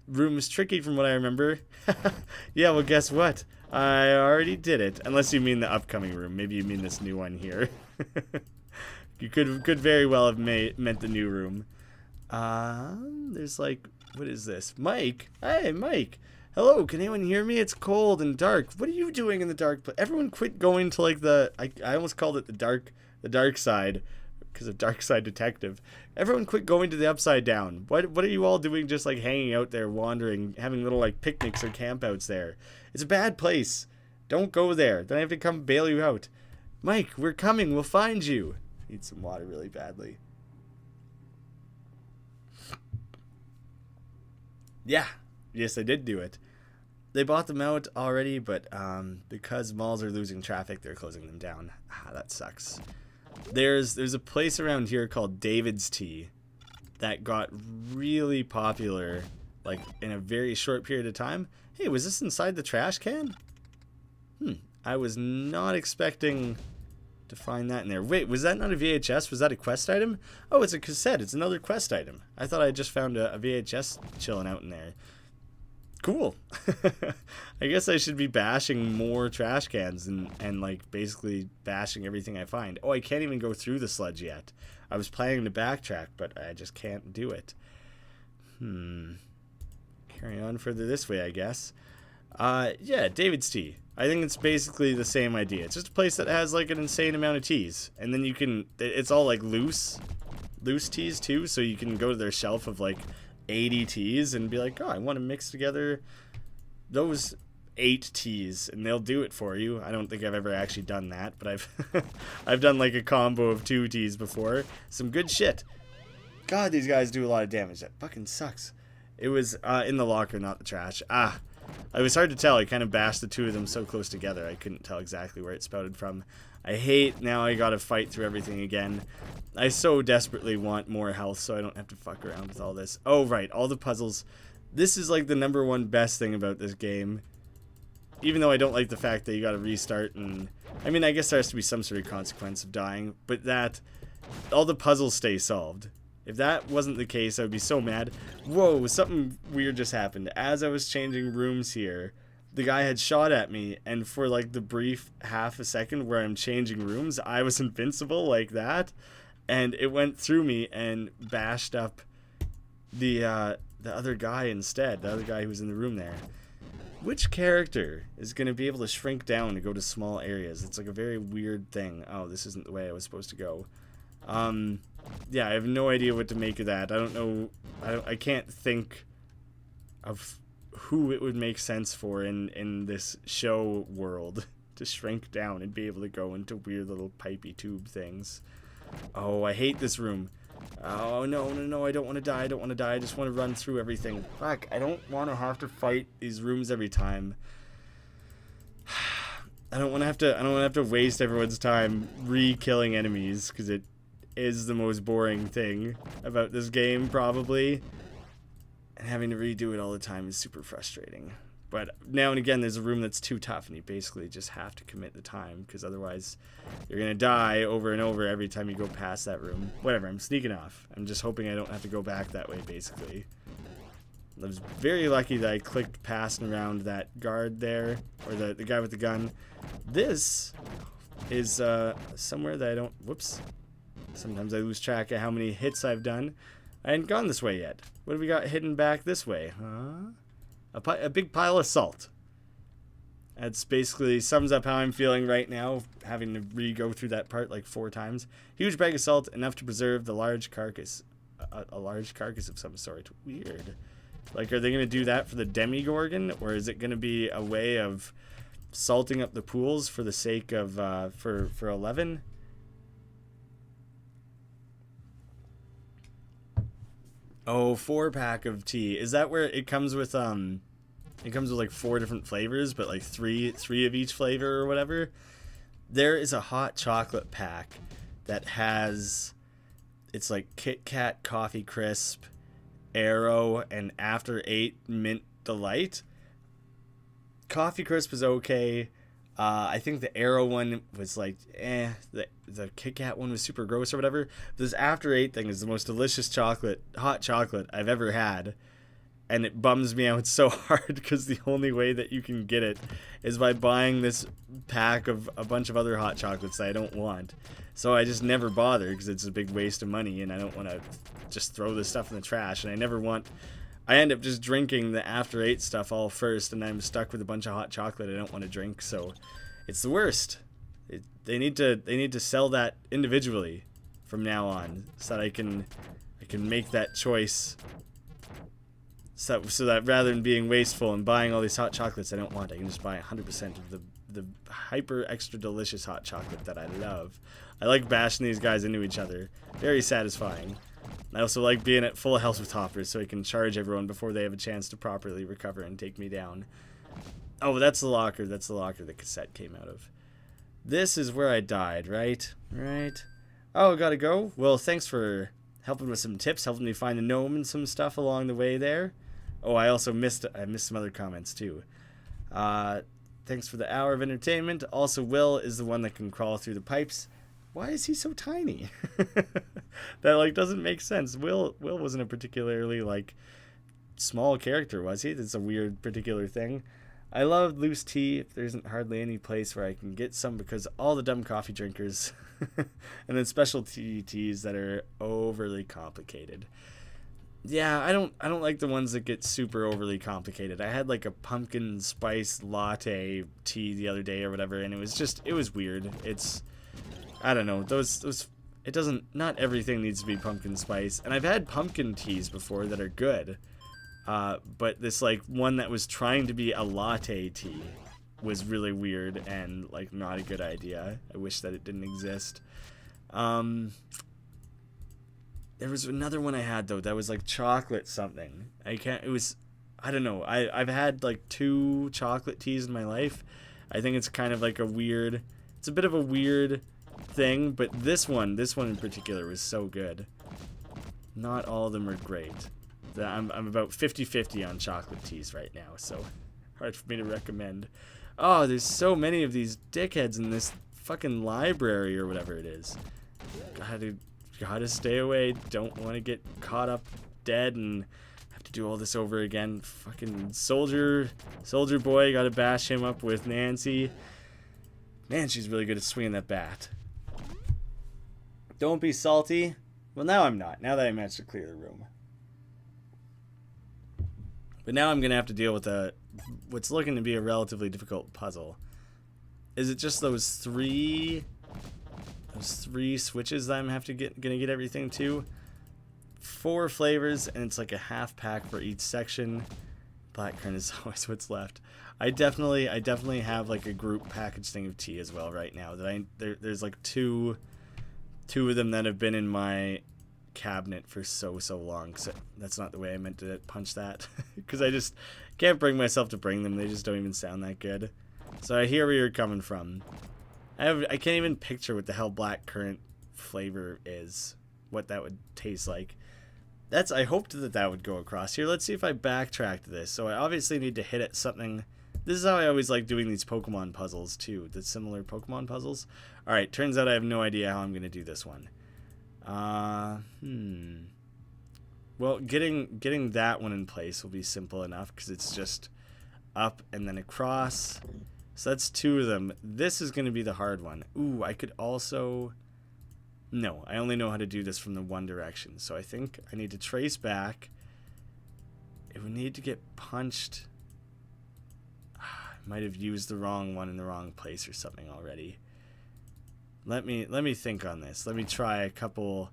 Room is tricky from what I remember. Yeah, well, guess what? I already did it. Unless you mean the upcoming room. Maybe you mean this new one here. You could very well have meant the new room. There's like... What is this? Mike? Hey, Mike. Hello, can anyone hear me? It's cold and dark. What are you doing in the dark? Everyone quit going to like I almost called it the dark side because of Dark Side Detective. Everyone quit going to the upside down. What are you all doing just like hanging out there, wandering, having little like picnics or campouts there? It's a bad place. Don't go there. Then I have to come bail you out. Mike, we're coming. We'll find you. Need some water really badly. Yeah, yes, I did do it. They bought them out already, but because malls are losing traffic, they're closing them down. Ah, that sucks. There's a place around here called David's Tea that got really popular, like in a very short period of time. Hey, was this inside the trash can? I was not expecting to find that in there. Wait, was that not a VHS? Was that a quest item? Oh, it's a cassette. It's another quest item. I thought I just found a VHS chilling out in there. Cool. I guess I should be bashing more trash cans and like basically bashing everything I find. Oh, I can't even go through the sludge yet. I was planning to backtrack, but I just can't do it. Carry on further this way, I guess. Yeah, David's Tea. I think it's basically the same idea. It's just a place that has like an insane amount of teas. And then you can, it's all like loose teas too. So you can go to their shelf of like 80 teas and be like, oh, I want to mix together those 8 teas, and they'll do it for you. I don't think I've ever actually done that, but I've done like a combo of 2 teas before. Some good shit. God, these guys do a lot of damage. That fucking sucks. It was in the locker, not the trash. It was hard to tell. I kind of bashed the 2 of them so close together I couldn't tell exactly where it spouted from. I hate now I gotta fight through everything again. I so desperately want more health so I don't have to fuck around with all this. Oh, right, all the puzzles. This is like the #1 best thing about this game. Even though I don't like the fact that you gotta restart, and I mean, I guess there has to be some sort of consequence of dying, but that all the puzzles stay solved. If that wasn't the case, I would be so mad. Whoa, something weird just happened. As I was changing rooms here, the guy had shot at me, and for like the brief half a second where I'm changing rooms, I was invincible like that, and it went through me and bashed up the other guy instead, the other guy who was in the room there. Which character is going to be able to shrink down to go to small areas? It's like a very weird thing. Oh, this isn't the way I was supposed to go. Yeah, I have no idea what to make of that. I don't know. I can't think of who it would make sense for in this show world to shrink down and be able to go into weird little pipey tube things. Oh, I hate this room. Oh, no, I don't want to die. I just want to run through everything. Fuck, I don't want to have to fight these rooms every time. I don't want to have to waste everyone's time re-killing enemies, because it is the most boring thing about this game, probably. And having to redo it all the time is super frustrating. But now and again, there's a room that's too tough, and you basically just have to commit the time, because otherwise you're going to die over and over every time you go past that room. Whatever, I'm sneaking off. I'm just hoping I don't have to go back that way, basically. I was very lucky that I clicked past and around that guard there, or the guy with the gun. This is somewhere that I don't, whoops. Sometimes I lose track of how many hits I've done. I hadn't gone this way yet. What have we got hidden back this way? A big pile of salt. That's basically sums up how I'm feeling right now, having to re-go through that part like 4 times. Huge bag of salt, enough to preserve the large carcass. A large carcass of some sort. Weird. Like, are they going to do that for the Demigorgon? Or is it going to be a way of salting up the pools for the sake of, for 11? Oh, 4-pack of tea. Is that where it comes with, it comes with like 4 different flavors, but like three of each flavor or whatever? There is a hot chocolate pack that has, it's like Kit Kat Coffee Crisp, Arrow, and After 8 Mint Delight. Coffee Crisp is okay. I think the Arrow one was like, the Kit Kat one was super gross or whatever. This After 8 thing is the most delicious hot chocolate I've ever had. And it bums me out so hard because the only way that you can get it is by buying this pack of a bunch of other hot chocolates that I don't want. So I just never bother because it's a big waste of money and I don't want to just throw this stuff in the trash. And I end up just drinking the After 8 stuff all first, and I'm stuck with a bunch of hot chocolate I don't want to drink. So it's the worst. They need to sell that individually from now on, so that I can make that choice. So that rather than being wasteful and buying all these hot chocolates I don't want, I can just buy 100% of the hyper extra delicious hot chocolate that I love. I like bashing these guys into each other. Very satisfying. I also like being at full health with hoppers so I can charge everyone before they have a chance to properly recover and take me down. Oh, that's the locker. That's the locker the cassette came out of. This is where I died, right? Right. Oh, gotta go? Well, thanks for helping with some tips, helping me find the gnome and some stuff along the way there. Oh, I missed some other comments too. Thanks for the hour of entertainment. Also, Will is the one that can crawl through the pipes. Why is he so tiny? That like doesn't make sense. Will wasn't a particularly like small character, was he? That's a weird particular thing. I love loose tea. There isn't hardly any place where I can get some because all the dumb coffee drinkers, and then specialty teas that are overly complicated. Yeah, I don't like the ones that get super overly complicated. I had like a pumpkin spice latte tea the other day or whatever, and it was weird. I don't know, not everything needs to be pumpkin spice. And I've had pumpkin teas before that are good. But this like one that was trying to be a latte tea was really weird and like not a good idea. I wish that it didn't exist. There was another one I had though that was like chocolate something. I don't know. I've had like 2 chocolate teas in my life. I think it's kind of like it's a bit of a weird thing, but this one in particular was so good. Not all of them are great. I'm about 50-50 on chocolate teas right now, so hard for me to recommend. Oh, there's so many of these dickheads in this fucking library or whatever it is. Gotta stay away. Don't want to get caught up dead and have to do all this over again. Fucking soldier boy, gotta bash him up with Nancy. Man, she's really good at swinging that bat. Don't be salty. Well, now I'm not. Now that I managed to clear the room. But now I'm going to have to deal with what's looking to be a relatively difficult puzzle. Is it just those three switches that I'm going to get everything to? 4 flavors, and it's like a half pack for each section. Blackcurrant is always what's left. I definitely have like a group package thing of tea as well right now. There's like two of them that have been in my cabinet for so long. So that's not the way I meant to punch that, because I just can't bring myself to bring them. They just don't even sound that good. So I hear where you're coming from. I can't even picture what the hell blackcurrant flavor is, what that would taste like. I hoped that would go across here. Let's see if I backtrack to this. So I obviously need to hit at something. This is how I always like doing these Pokemon puzzles too, the similar Pokemon puzzles. Alright, turns out I have no idea how I'm going to do this one. Well, getting that one in place will be simple enough because it's just up and then across. So that's 2 of them. This is going to be the hard one. Ooh, I could also... No, I only know how to do this from the one direction. So I think I need to trace back. It would need to get punched. I might have used the wrong one in the wrong place or something already. Let me think on this. Let me try a couple...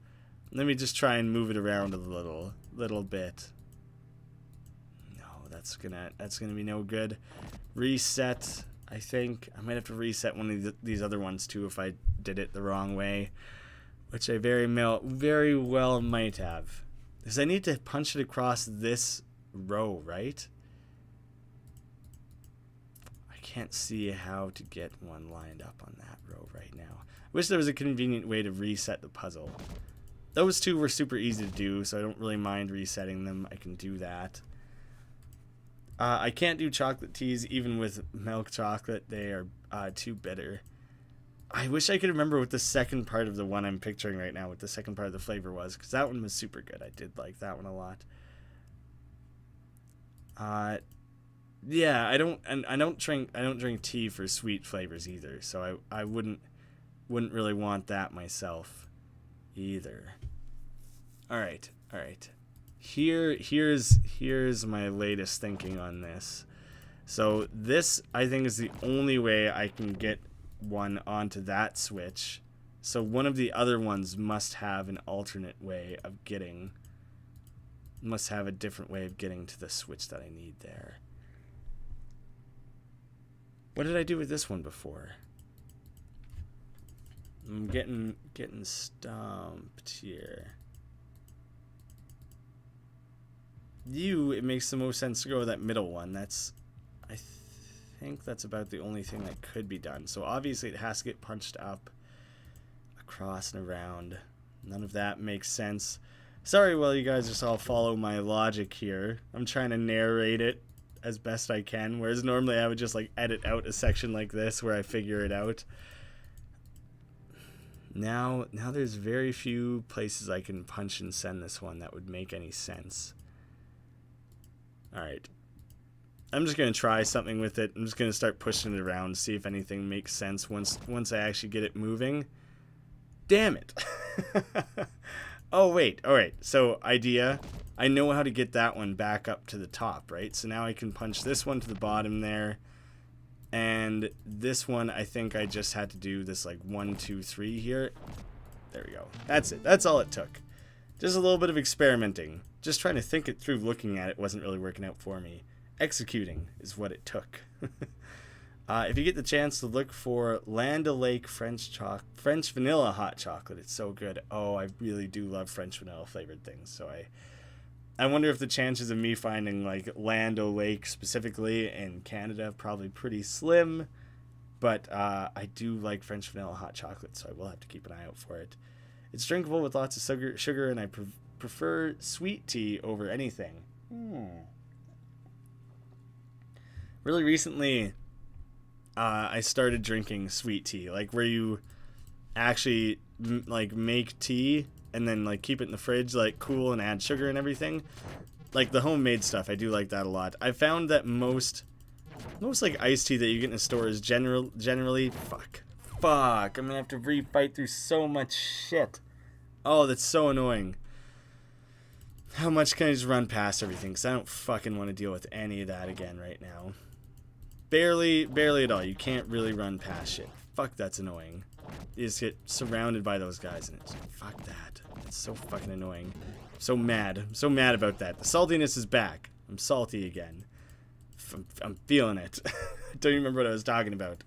Let me just try and move it around a little bit. No, that's gonna be no good. Reset. I think I might have to reset one of these other ones too if I did it the wrong way, which I very well might have. Because I need to punch it across this row, right? I can't see how to get one lined up on that row right now. I wish there was a convenient way to reset the puzzle. Those 2 were super easy to do, so I don't really mind resetting them. I can do that. I can't do chocolate teas even with milk chocolate. They are too bitter. I wish I could remember what the second part of the one I'm picturing right now, what the second part of the flavor was, because that one was super good. I did like that one a lot. Yeah, I don't drink tea for sweet flavors either, so I wouldn't really want that myself either. All right. Here's my latest thinking on this. So this, I think, is the only way I can get one onto that switch. So one of the other ones must have an alternate way of getting, must have a different way of getting to the switch that I need there. What did I do with this one before? I'm getting stumped here. It makes the most sense to go with that middle one. I think that's about the only thing that could be done. So obviously it has to get punched up, across and around. None of that makes sense. Sorry, well, you guys just all follow my logic here. I'm trying to narrate it as best I can, whereas normally I would just like edit out a section like this where I figure it out. Now there's very few places I can punch and send this one that would make any sense. Alright. I'm just going to try something with it. I'm just going to start pushing it around, see if anything makes sense once I actually get it moving. Damn it. Oh, wait. Alright, so idea. I know how to get that one back up to the top, right? So now I can punch this one to the bottom there. And this one, I think I just had to do this like 1, 2, 3 here. There we go. That's it. That's all it took. Just a little bit of experimenting. Just trying to think it through, looking at it wasn't really working out for me. Executing is what it took. If you get the chance to look for Land O'Lake French vanilla hot chocolate, it's so good. Oh, I really do love French vanilla flavored things. So I wonder if the chances of me finding like Land O'Lake specifically in Canada are probably pretty slim. But I do like French vanilla hot chocolate, so I will have to keep an eye out for it. It's drinkable with lots of sugar, and I prefer sweet tea over anything. Really recently, I started drinking sweet tea, like where you actually like make tea and then like keep it in the fridge, like cool, and add sugar and everything. Like the homemade stuff, I do like that a lot. I found that most like iced tea that you get in a store is generally fuck. I'm gonna have to re-fight through so much shit. Oh, that's so annoying. How much can I just run past everything? Because I don't fucking want to deal with any of that again right now. Barely at all. You can't really run past shit. Fuck, that's annoying. You just get surrounded by those guys, and it's fuck that. It's so fucking annoying. I'm so mad. I'm so mad about that. The saltiness is back. I'm salty again. I'm feeling it. I don't even remember what I was talking about.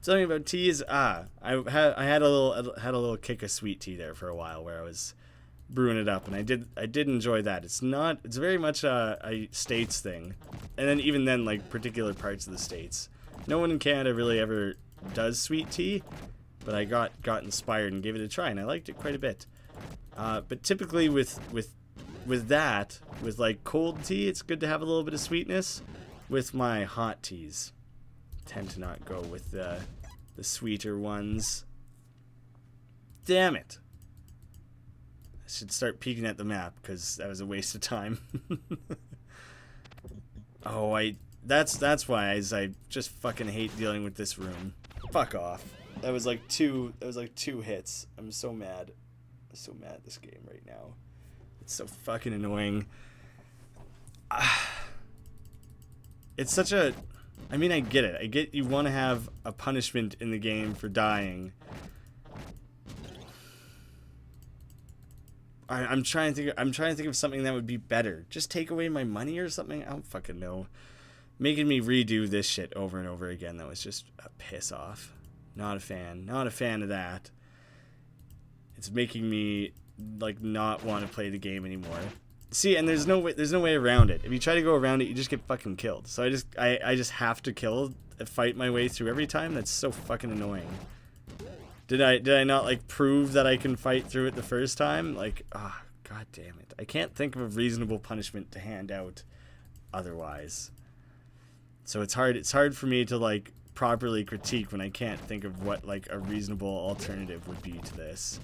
Something about teas. I had a little kick of sweet tea there for a while where I was brewing it up, and I did enjoy that. It's very much a States thing, and then even then, like particular parts of the States. No one in Canada really ever does sweet tea, but I got inspired and gave it a try, and I liked it quite a bit. But typically with that, with like cold tea, it's good to have a little bit of sweetness. With my hot teas, I tend to not go with the sweeter ones. Damn it. I should start peeking at the map, because that was a waste of time. Oh, that's why I just fucking hate dealing with this room. Fuck off. That was like two hits. I'm so mad. I'm so mad at this game right now. It's so fucking annoying. It's such a... I mean, I get it. I get you want to have a punishment in the game for dying. I'm trying to think of something that would be better. Just take away my money or something? I don't fucking know. Making me redo this shit over and over again, that was just a piss off. Not a fan. Not a fan of that. It's making me like not want to play the game anymore. See, and there's no way around it. If you try to go around it, you just get fucking killed. So I just have to fight my way through every time. That's so fucking annoying. Did I not like prove that I can fight through it the first time? Like, ah, oh, god damn it. I can't think of a reasonable punishment to hand out otherwise. So it's hard for me to like properly critique when I can't think of what like a reasonable alternative would be to this.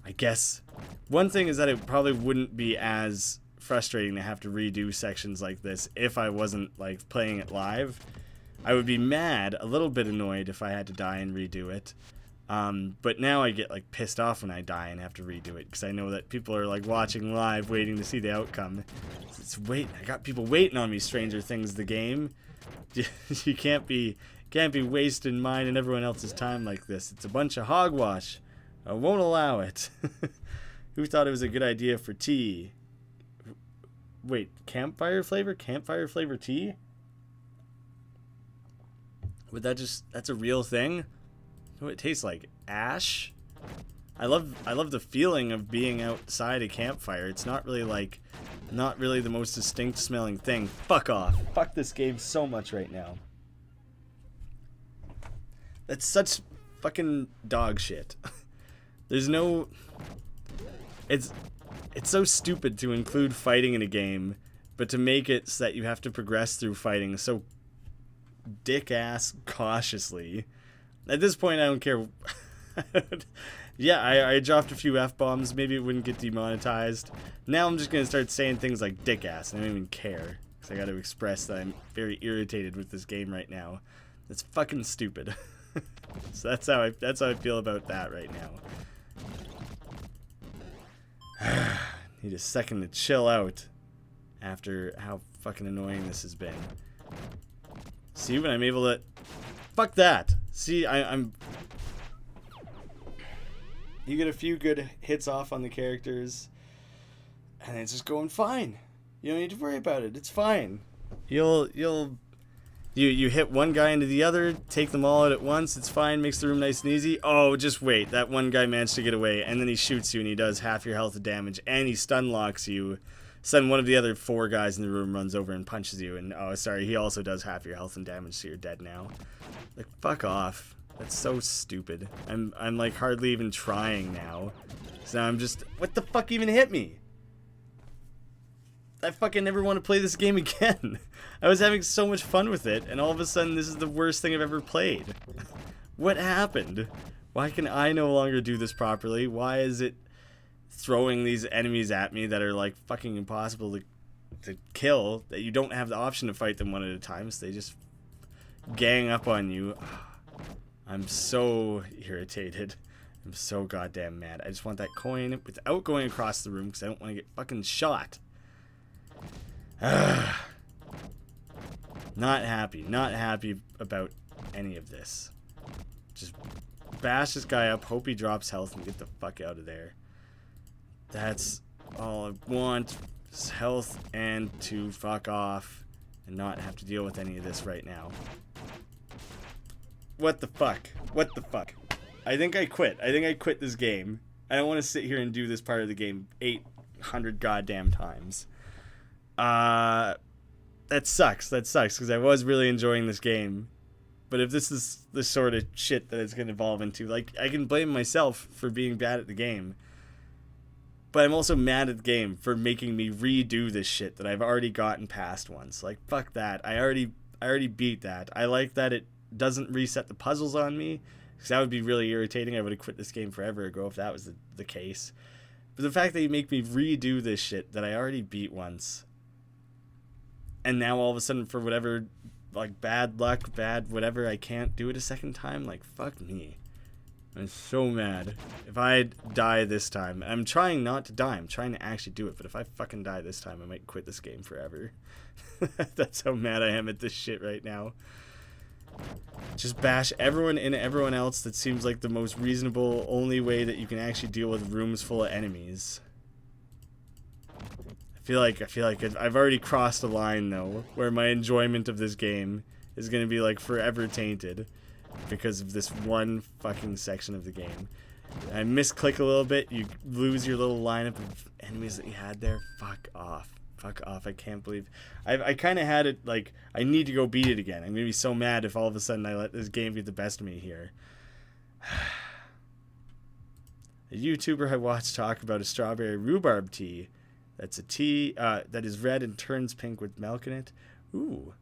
I guess one thing is that it probably wouldn't be as frustrating to have to redo sections like this if I wasn't like playing it live. I would be mad, a little bit annoyed if I had to die and redo it. But now I get like pissed off when I die and have to redo it because I know that people are like watching live waiting to see the outcome. I got people waiting on me, Stranger Things the game. You can't be wasting mine and everyone else's time like this. It's a bunch of hogwash. I won't allow it. Who thought it was a good idea for tea? Wait, campfire flavor? Campfire flavor tea? Would that's a real thing? What it tastes like? Ash? I love the feeling of being outside a campfire. It's not really the most distinct smelling thing. Fuck off. Fuck this game so much right now. That's such fucking dog shit. There's no... It's so stupid to include fighting in a game, but to make it so that you have to progress through fighting so dick-ass cautiously. At this point, I don't care. Yeah, I dropped a few F-bombs. Maybe it wouldn't get demonetized. Now I'm just going to start saying things like dick-ass, and I don't even care. Because I got to express that I'm very irritated with this game right now. It's fucking stupid. So that's how I feel about that right now. Need a second to chill out after how fucking annoying this has been. See, when I'm able to... Fuck that! See, I'm... You get a few good hits off on the characters, and it's just going fine. You don't need to worry about it. It's fine. You hit one guy into the other, take them all out at once, it's fine, makes the room nice and easy. Oh, just wait. That one guy managed to get away, and then he shoots you, and he does half your health of damage, and he stun locks you. Then one of the other 4 guys in the room runs over and punches you, and oh, sorry, he also does half your health and damage, so you're dead now. Like, fuck off. That's so stupid. I'm like hardly even trying now. So now I'm just... What the fuck even hit me? I fucking never want to play this game again. I was having so much fun with it, and all of a sudden this is the worst thing I've ever played. What happened? Why can I no longer do this properly? Why is it throwing these enemies at me that are like fucking impossible to kill, that you don't have the option to fight them one at a time, so they just gang up on you? I'm so irritated. I'm so goddamn mad. I just want that coin without going across the room because I don't want to get fucking shot. Not happy. Not happy about any of this. Just bash this guy up, hope he drops health, and get the fuck out of there. That's all I want, is health and to fuck off and not have to deal with any of this right now. What the fuck? What the fuck? I think I quit. I think I quit this game. I don't want to sit here and do this part of the game 800 goddamn times. That sucks. That sucks, because I was really enjoying this game. But if this is the sort of shit that it's going to evolve into, like, I can blame myself for being bad at the game. But I'm also mad at the game for making me redo this shit that I've already gotten past once. Like, fuck that. I already beat that. I like that it doesn't reset the puzzles on me. Because that would be really irritating. I would have quit this game forever ago if that was the case. But the fact that you make me redo this shit that I already beat once, and now all of a sudden for whatever, like, bad luck, bad whatever, I can't do it a second time, like, fuck me. I'm so mad. If I die this time, I'm trying not to die, I'm trying to actually do it, but if I fucking die this time, I might quit this game forever. That's how mad I am at this shit right now. Just bash everyone and everyone else. That seems like the most reasonable, only way that you can actually deal with rooms full of enemies. I feel like I've already crossed a line, though, where my enjoyment of this game is going to be, like, forever tainted because of this one fucking section of the game. I misclick a little bit, you lose your little lineup of enemies that you had there. Fuck off. Fuck off. I can't believe... I kind of had it, like, I need to go beat it again. I'm going to be so mad if all of a sudden I let this game get the best of me here. A YouTuber I watched talk about a strawberry rhubarb tea. That's a tea that is red and turns pink with milk in it. Ooh.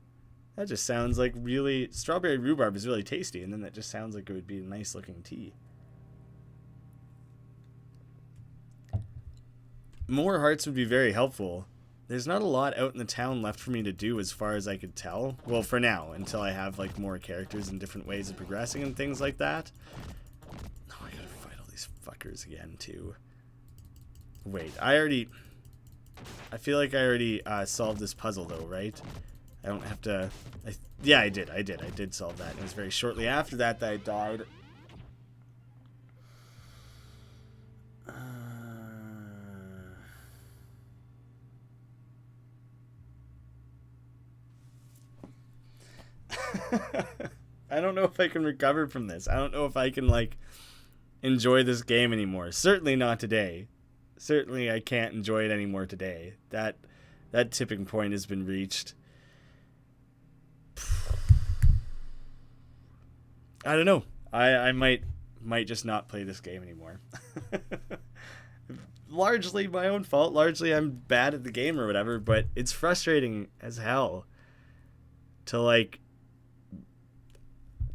That just sounds like really... Strawberry rhubarb is really tasty, and then that just sounds like it would be a nice-looking tea. More hearts would be very helpful. There's not a lot out in the town left for me to do as far as I could tell. Well, for now, until I have, like, more characters and different ways of progressing and things like that. Oh, I gotta fight all these fuckers again, too. Wait, I feel like I already solved this puzzle, though, right? I don't have to... yeah, I did. I did solve that. It was very shortly after that I died. I don't know if I can recover from this. I don't know if I can, like, enjoy this game anymore. Certainly not today. Certainly I can't enjoy it anymore today. That tipping point has been reached. I don't know. I might just not play this game anymore. Largely my own fault. Largely I'm bad at the game or whatever, but it's frustrating as hell to, like,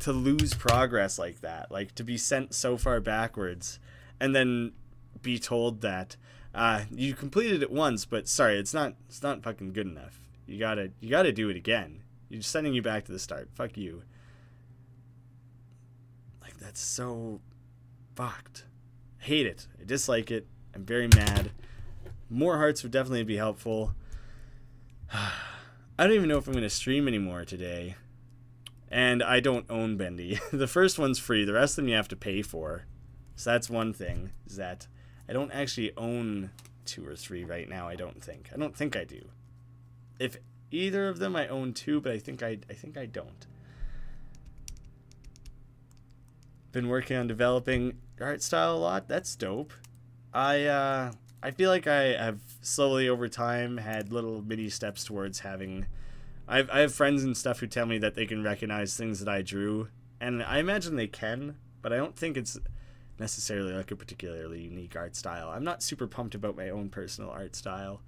to lose progress like that, like to be sent so far backwards and then be told that you completed it once, but sorry, it's not fucking good enough. You gotta do it again. You're sending you back to the start. Fuck you. Like, that's so fucked. I hate it. I dislike it. I'm very mad. More hearts would definitely be helpful. I don't even know if I'm going to stream anymore today. And I don't own Bendy. The first one's free. The rest of them you have to pay for. So that's one thing. Is that I don't actually own 2 or 3 right now, I don't think. I don't think I do. If either of them I own 2, but I think I don't. Been working on developing art style a lot. That's dope. I feel like I have slowly over time had little mini steps towards having... I have friends and stuff who tell me that they can recognize things that I drew, and I imagine they can, but I don't think it's necessarily like a particularly unique art style. I'm not super pumped about my own personal art style.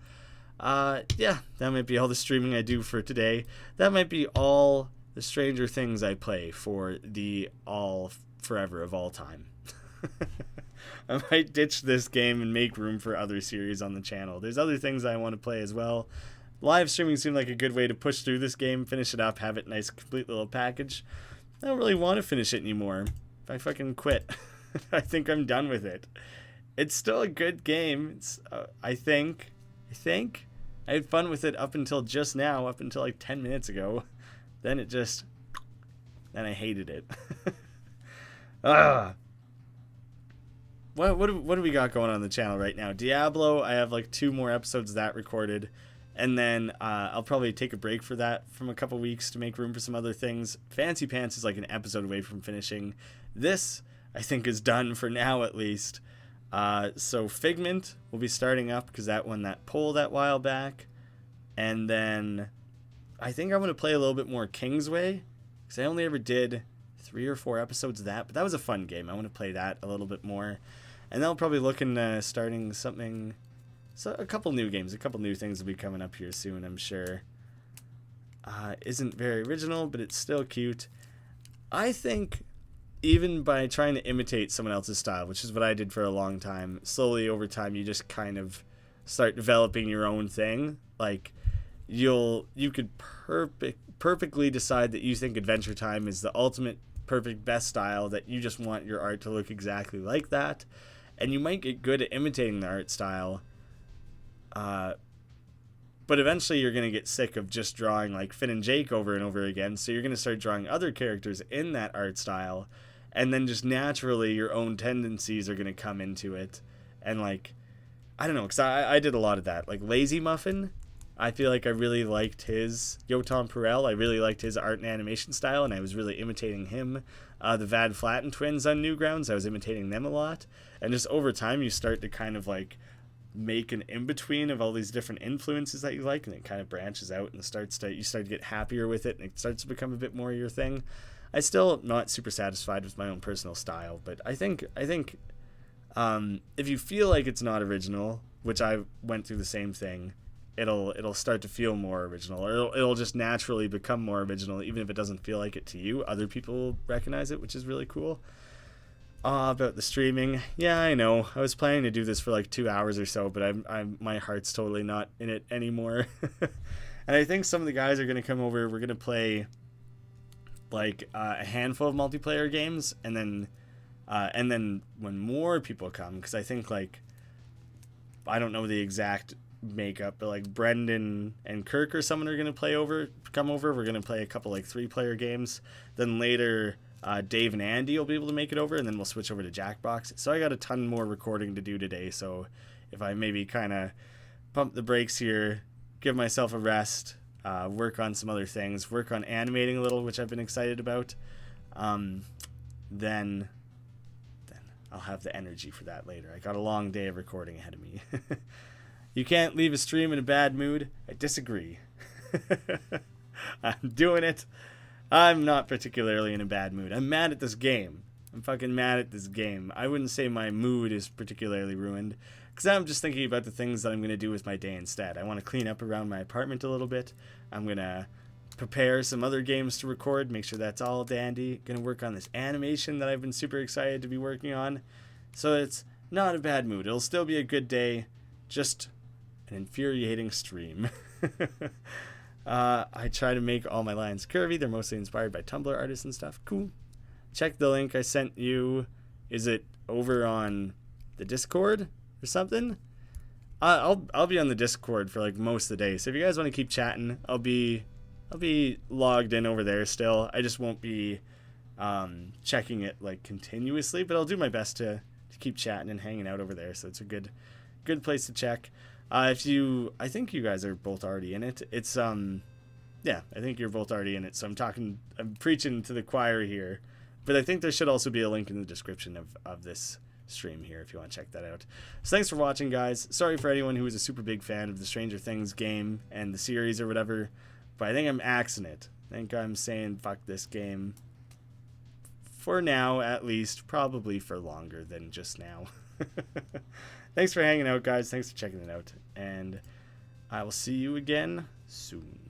Yeah, that might be all the streaming I do for today. That might be all the Stranger Things I play for the all forever of all time. I might ditch this game and make room for other series on the channel. There's other things I want to play as well. Live streaming seemed like a good way to push through this game, finish it up, have it nice, complete little package. I don't really want to finish it anymore. If I fucking quit, I think I'm done with it. It's still a good game. It's, I think. I had fun with it up until just now, up until like 10 minutes ago. Then I hated it. What do we got going on the channel right now? Diablo, I have like 2 more episodes of that recorded. And then I'll probably take a break for that from a couple weeks to make room for some other things. Fancy Pants is like an episode away from finishing. This, I think, is done for now at least. So Figment will be starting up because that won that poll that while back. And then I think I'm going to play a little bit more Kingsway because I only ever did 3 or 4 episodes of that. But that was a fun game. I want to play that a little bit more. And then I'll probably look into starting something... So a couple new games, a couple new things will be coming up here soon, I'm sure. Isn't very original, but it's still cute. I think even by trying to imitate someone else's style, which is what I did for a long time, slowly over time you just kind of start developing your own thing. Like you could perfectly decide that you think Adventure Time is the ultimate perfect best style, that you just want your art to look exactly like that, and you might get good at imitating the art style, but eventually you're going to get sick of just drawing like Finn and Jake over and over again, so you're going to start drawing other characters in that art style, and then just naturally your own tendencies are going to come into it. And like, I don't know, because I did a lot of that. Like Lazy Muffin, I feel like I really liked his Yotam Perel. I really liked his art and animation style, and I was really imitating him. The Vad Flatten twins on Newgrounds, I was imitating them a lot. And just over time, you start to kind of like make an in-between of all these different influences that you like, and it kind of branches out and you start to get happier with it, and it starts to become a bit more your thing. I still not super satisfied with my own personal style, but I think if you feel like it's not original, which I went through the same thing, it'll start to feel more original, or it'll just naturally become more original, even if it doesn't feel like it to you. Other people will recognize it, which is really cool. About the streaming, yeah, I know. I was planning to do this for like 2 hours or so, but my heart's totally not in it anymore. And I think some of the guys are gonna come over. We're gonna play like a handful of multiplayer games, and then when more people come, because I think like, I don't know the exact makeup, but like Brendan and Kirk or someone are gonna come over. We're gonna play a couple like 3-player games. Then later, Dave and Andy will be able to make it over, and then we'll switch over to Jackbox. So I got a ton more recording to do today, so if I maybe kind of pump the brakes here, give myself a rest, work on some other things, work on animating a little, which I've been excited about, then I'll have the energy for that later. I got a long day of recording ahead of me. You can't leave a stream in a bad mood. I disagree. I'm doing it. I'm not particularly in a bad mood. I'm mad at this game. I'm fucking mad at this game. I wouldn't say my mood is particularly ruined, because I'm just thinking about the things that I'm going to do with my day instead. I want to clean up around my apartment a little bit. I'm going to prepare some other games to record, make sure that's all dandy. Going to work on this animation that I've been super excited to be working on. So it's not a bad mood. It'll still be a good day, just an infuriating stream. I try to make all my lines curvy. They're mostly inspired by Tumblr artists and stuff. Cool. Check the link I sent you. Is it over on the Discord or something? I'll be on the Discord for like most of the day. So if you guys want to keep chatting, I'll be logged in over there still. I just won't be checking it like continuously, but I'll do my best to keep chatting and hanging out over there. So it's a good place to check. I think you guys are both already in it. It's yeah, I think you're both already in it. So I'm preaching to the choir here, but I think there should also be a link in the description of this stream here if you want to check that out. So thanks for watching, guys. Sorry for anyone who was a super big fan of the Stranger Things game and the series or whatever, but I think I'm axing it. I think I'm saying fuck this game for now, at least, probably for longer than just now. Thanks for hanging out, guys. Thanks for checking it out, and I will see you again soon.